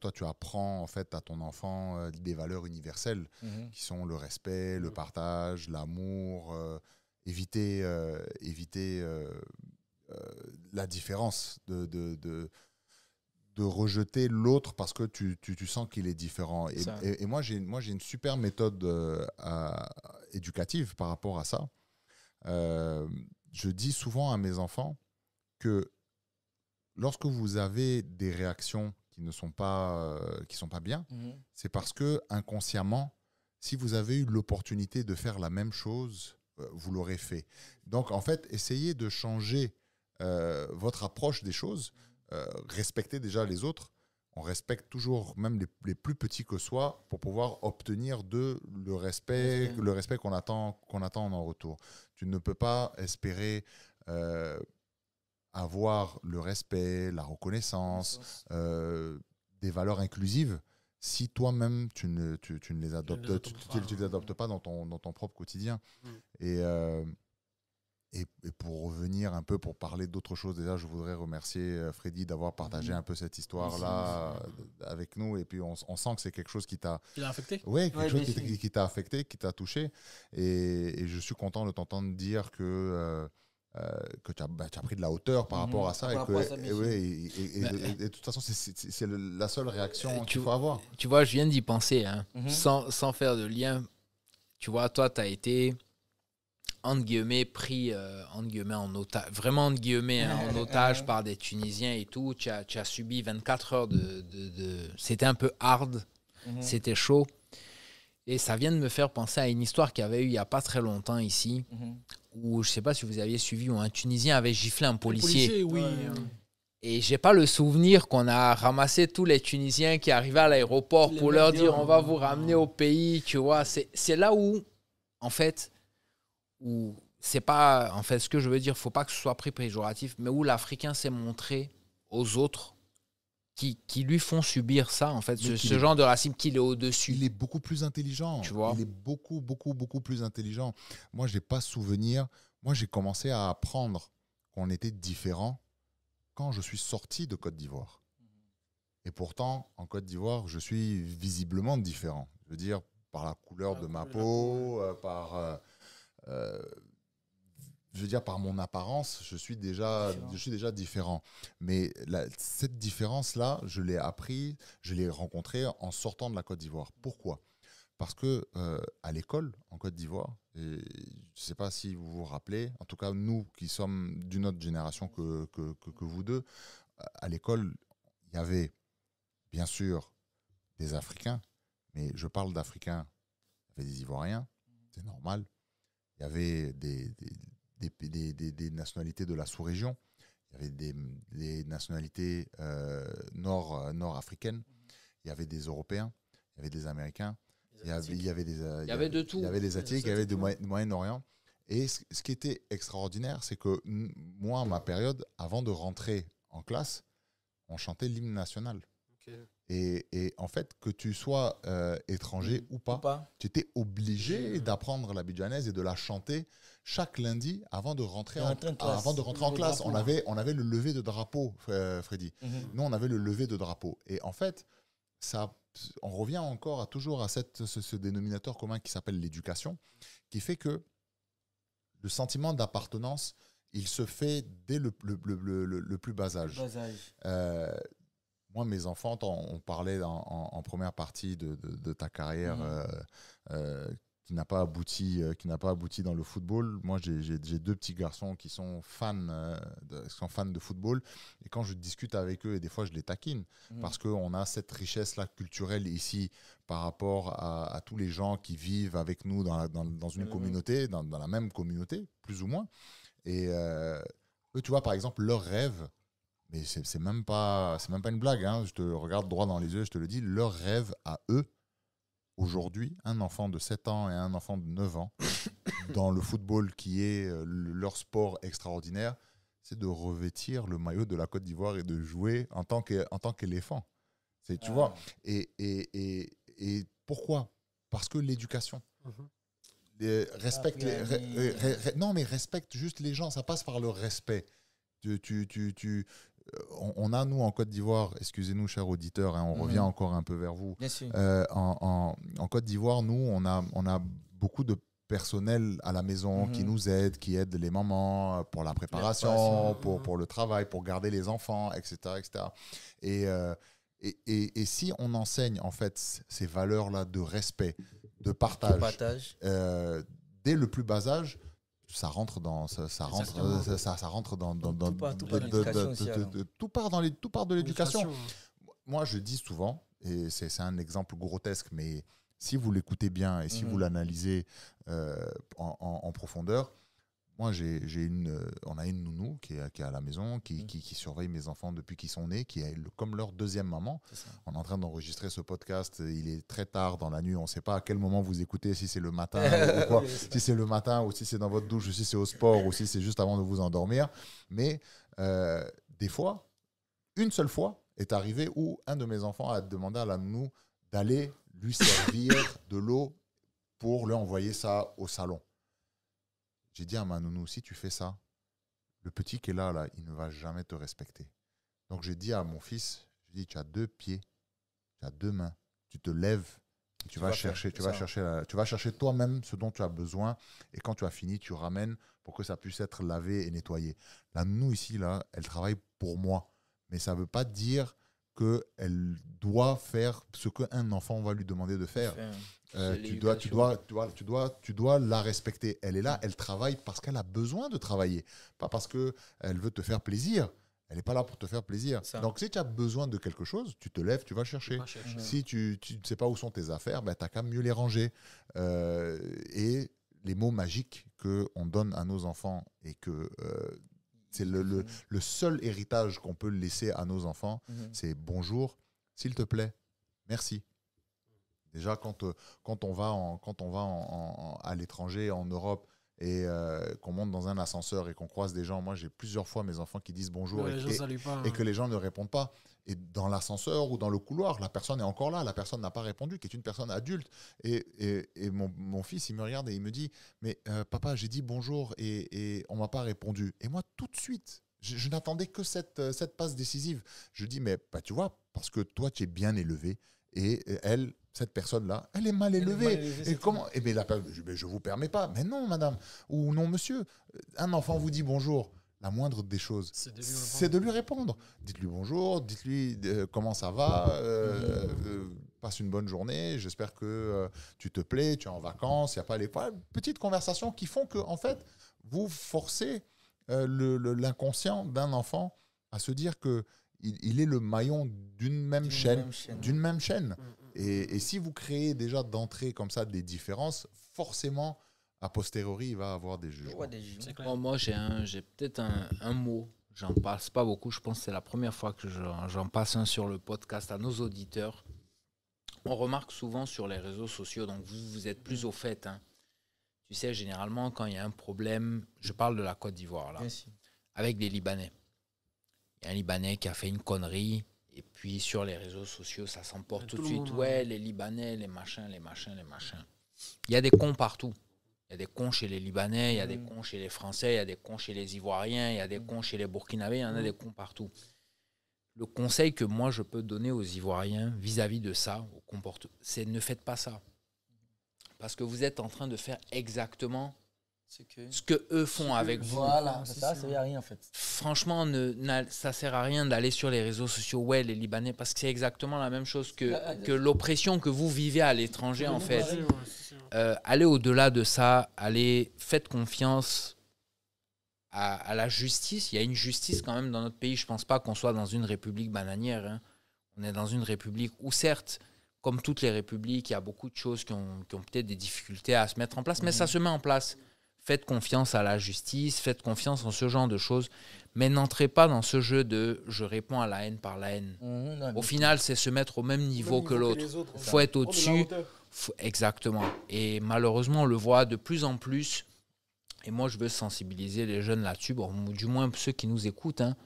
toi, tu apprends en fait à ton enfant des valeurs universelles qui sont le respect, le partage, l'amour, éviter la différence, de rejeter l'autre parce que tu sens qu'il est différent. Et moi, j'ai une super méthode éducative par rapport à ça. Je dis souvent à mes enfants que lorsque vous avez des réactions qui ne sont pas bien, c'est parce que inconsciemment, si vous avez eu l'opportunité de faire la même chose, vous l'aurez fait. Donc, en fait, essayez de changer votre approche des choses. Respectez déjà les autres. On respecte toujours, même les plus petits que soi, pour pouvoir obtenir le respect qu'on attend en retour. Tu ne peux pas espérer avoir le respect, la reconnaissance, des valeurs inclusives si toi-même tu ne les adoptes pas dans ton propre quotidien. Et pour revenir un peu, pour parler d'autre chose, déjà, je voudrais remercier Freddy d'avoir partagé un peu cette histoire-là avec nous. Et puis, on sent que c'est quelque chose qui t'a... Qui l'a affecté. Oui, quelque chose qui t'a affecté, qui t'a touché. Et je suis content de t'entendre dire que tu as pris de la hauteur par rapport à ça. Et de toute façon, c'est la seule réaction qu'il faut avoir. Tu vois, je viens d'y penser, hein, sans faire de lien. Tu vois, toi, tu as été... entre guillemets, pris en otage, vraiment entre guillemets, en otage par des Tunisiens et tout. Tu as subi 24 heures C'était un peu hard, c'était chaud. Et ça vient de me faire penser à une histoire qu'il y avait eu il n'y a pas très longtemps ici, où je ne sais pas si vous aviez suivi, où un Tunisien avait giflé un policier. Oui. Et je n'ai pas le souvenir qu'on a ramassé tous les Tunisiens qui arrivaient à l'aéroport pour leur dire on va vous ramener au pays, tu vois. C'est là où, en fait... où c'est pas, en fait, ce que je veux dire, faut pas que ce soit pris péjoratif, mais où l'Africain s'est montré aux autres qui lui font subir ça, en fait, ce genre de racisme, qu'il est au-dessus. Il est beaucoup plus intelligent. Tu vois. Il est beaucoup, beaucoup, beaucoup plus intelligent. Moi, je n'ai pas souvenir. Moi, j'ai commencé à apprendre qu'on était différent quand je suis sorti de Côte d'Ivoire. Et pourtant, en Côte d'Ivoire, je suis visiblement différent. Je veux dire, par la couleur de ma peau, par mon apparence, je suis déjà différent. Mais cette différence-là, je l'ai appris, je l'ai rencontrée en sortant de la Côte d'Ivoire. Pourquoi ? Parce que à l'école, en Côte d'Ivoire, et je ne sais pas si vous vous rappelez, en tout cas nous qui sommes d'une autre génération que vous deux, à l'école, il y avait bien sûr des Africains, mais je parle d'Africains, il y avait des Ivoiriens, c'est normal. Il y avait des nationalités de la sous-région. Il y avait des nationalités nord-africaines. Il y avait des Européens. Il y avait des Américains. Il y avait de tout. Il y avait des Asiatiques, il y avait du Moyen-Orient. Et ce qui était extraordinaire, c'est que moi, à ma période, avant de rentrer en classe, on chantait l'hymne national. Okay. Et en fait, que tu sois étranger ou pas, tu étais obligé d'apprendre l'abidjanaise et de la chanter chaque lundi avant de rentrer en classe. On avait le lever de drapeau, Freddy. Nous, on avait le lever de drapeau. Et en fait, on revient encore toujours à ce dénominateur commun qui s'appelle l'éducation, qui fait que le sentiment d'appartenance, il se fait dès le plus bas âge. Moi, mes enfants, on parlait en première partie de ta carrière qui n'a pas abouti dans le football. Moi, j'ai 2 petits garçons qui sont fans de football. Et quand je discute avec eux, et des fois, je les taquine parce qu'on a cette richesse-là culturelle ici par rapport à tous les gens qui vivent avec nous dans une communauté, dans la même communauté, plus ou moins. Et eux, tu vois, par exemple, leur rêve, mais c'est même pas une blague, hein. Je te regarde droit dans les yeux, je te le dis, leur rêve à eux, aujourd'hui, un enfant de 7 ans et un enfant de 9 ans, dans le football qui est leur sport extraordinaire, c'est de revêtir le maillot de la Côte d'Ivoire et de jouer en tant qu'éléphant. Tu vois, et pourquoi ? Parce que l'éducation. Respecte non, mais respecte juste les gens, ça passe par le respect. On a, nous, en Côte d'Ivoire, excusez-nous, chers auditeurs, hein, on revient encore un peu vers vous. En Côte d'Ivoire, nous, on a beaucoup de personnel à la maison qui nous aide, qui aide les mamans pour la préparation, pour le travail, pour garder les enfants, etc. Et si on enseigne, en fait, ces valeurs-là de respect, de partage. Dès le plus bas âge, ça rentre dans tout part de l'éducation. Moi, je dis souvent, et c'est un exemple grotesque, mais si vous l'écoutez bien et si vous l'analysez en profondeur, moi, on a une nounou qui est à la maison, qui surveille mes enfants depuis qu'ils sont nés, qui est comme leur deuxième maman. On est en train d'enregistrer ce podcast. Il est très tard dans la nuit. On ne sait pas à quel moment vous écoutez, si c'est le matin ou quoi. Si c'est le matin ou si c'est dans votre douche, ou si c'est au sport, ou si c'est juste avant de vous endormir. Mais des fois, une seule fois est arrivé où un de mes enfants a demandé à la nounou d'aller lui servir de l'eau pour lui envoyer ça au salon. J'ai dit à ma nounou, si tu fais ça, le petit qui est là, il ne va jamais te respecter. Donc j'ai dit à mon fils, tu as 2 pieds, tu as 2 mains, tu te lèves, et tu vas chercher toi-même ce dont tu as besoin, et quand tu as fini, tu ramènes pour que ça puisse être lavé et nettoyé. La nounou ici, elle travaille pour moi, mais ça ne veut pas dire qu'elle doit faire ce qu'un enfant va lui demander de faire. Tu dois la respecter. Elle est là, elle travaille parce qu'elle a besoin de travailler, pas parce qu'elle veut te faire plaisir. Elle n'est pas là pour te faire plaisir. Donc, si tu as besoin de quelque chose, tu te lèves, tu vas chercher. Si tu ne sais pas où sont tes affaires, tu n'as qu'à mieux les ranger. Et les mots magiques qu'on donne à nos enfants et que c'est le seul héritage qu'on peut laisser à nos enfants, c'est bonjour, s'il te plaît, merci. Déjà, quand on va à l'étranger, en Europe, et qu'on monte dans un ascenseur et qu'on croise des gens, moi j'ai plusieurs fois mes enfants qui disent bonjour et que les gens ne répondent pas. Et dans l'ascenseur ou dans le couloir, la personne est encore là, la personne n'a pas répondu, qui est une personne adulte. Et mon fils, il me regarde et il me dit « Mais papa, j'ai dit bonjour et on ne m'a pas répondu. » Et moi, tout de suite, je n'attendais que cette passe décisive. Je dis « Mais tu vois, parce que toi, tu es bien élevé et elle... » Cette personne-là, elle est mal élevée. Et comment ? Eh bien, je ne vous permets pas. Mais non, madame. Ou non, monsieur. Un enfant vous dit bonjour. La moindre des choses, c'est de lui répondre. Dites-lui bonjour, dites-lui comment ça va, passe une bonne journée, j'espère que tu te plais, tu es en vacances, il n'y a pas les petites conversations qui font que, en fait, vous forcez l'inconscient d'un enfant à se dire qu'il est le maillon d'une même chaîne. Et si vous créez déjà d'entrée comme ça des différences, forcément, a posteriori, il va y avoir des jugements. Moi, j'ai peut-être un mot. J'en passe pas beaucoup. Je pense que c'est la première fois que j'en passe un sur le podcast à nos auditeurs. On remarque souvent sur les réseaux sociaux, donc vous êtes plus au fait. Hein. Tu sais, généralement, quand il y a un problème, je parle de la Côte d'Ivoire, là, avec des Libanais. Il y a un Libanais qui a fait une connerie, et puis sur les réseaux sociaux, ça s'emporte tout de suite. Ouais, les Libanais, les machins. Il y a des cons partout. Il y a des cons chez les Libanais, il y a des cons chez les Français, il y a des cons chez les Ivoiriens, il y a des cons chez les Burkinabés, il y en a des cons partout. Le conseil que moi je peux donner aux Ivoiriens vis-à-vis de ça, c'est ne faites pas ça. Parce que vous êtes en train de faire exactement ce que eux font avec vous. Voilà, ça sert à rien en fait. Franchement, ça sert à rien d'aller sur les réseaux sociaux, ouais, les Libanais, parce que c'est exactement la même chose que l'oppression que vous vivez à l'étranger en fait. Allez au-delà de ça, faites confiance à la justice. Il y a une justice quand même dans notre pays. Je ne pense pas qu'on soit dans une république bananière. Hein. On est dans une république où certes, comme toutes les républiques, il y a beaucoup de choses qui ont peut-être des difficultés à se mettre en place, mais ça se met en place. Faites confiance à la justice, faites confiance en ce genre de choses, mais n'entrez pas dans ce jeu de « je réponds à la haine par la haine ». Au final, c'est se mettre au même niveau que l'autre. Il faut être au-dessus. Exactement. Et malheureusement, on le voit de plus en plus. Et moi, je veux sensibiliser les jeunes là-dessus, bon, du moins ceux qui nous écoutent. Hein.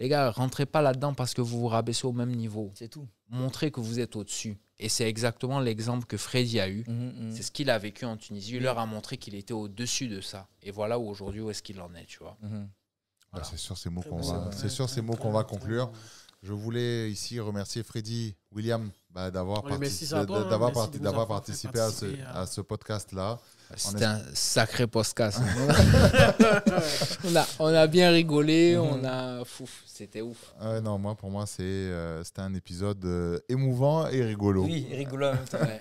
Les gars, rentrez pas là-dedans parce que vous vous rabaissez au même niveau. C'est tout. Montrez que vous êtes au-dessus. Et c'est exactement l'exemple que Freddy a eu. C'est ce qu'il a vécu en Tunisie. Il leur a montré qu'il était au-dessus de ça. Et voilà où aujourd'hui, où est-ce qu'il en est, tu vois. Voilà. C'est sur ces mots qu'on va conclure. Je voulais ici remercier Freddy, William, d'avoir participé à ce podcast-là. C'était un sacré podcast. on a bien rigolé. C'était ouf. Non, pour moi, c'était un épisode émouvant et rigolo. Oui, rigolo. Ouais.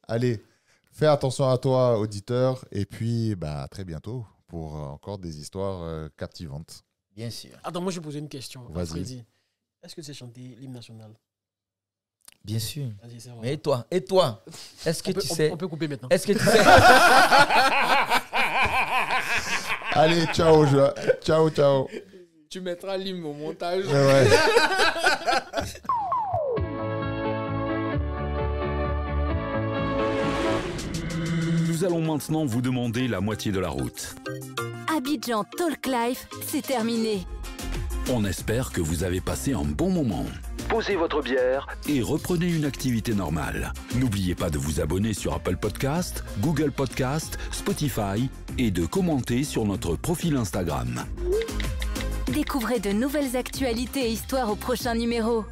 Allez, fais attention à toi, auditeur. Et puis, à très bientôt pour encore des histoires captivantes. Bien sûr. Attends, moi, je vais poser une question. Vas-y. Freddy. Est-ce que tu sais chanter l'hymne national? Bien sûr. Mais et toi? Est-ce que tu sais? On peut couper maintenant. Est-ce que tu sais? Allez, ciao. Tu mettras l'hymne au montage. Ouais. Nous allons maintenant vous demander la moitié de la route. Abidjan Talk Live, c'est terminé. On espère que vous avez passé un bon moment. Posez votre bière et reprenez une activité normale. N'oubliez pas de vous abonner sur Apple Podcast, Google Podcast, Spotify et de commenter sur notre profil Instagram. Découvrez de nouvelles actualités et histoires au prochain numéro.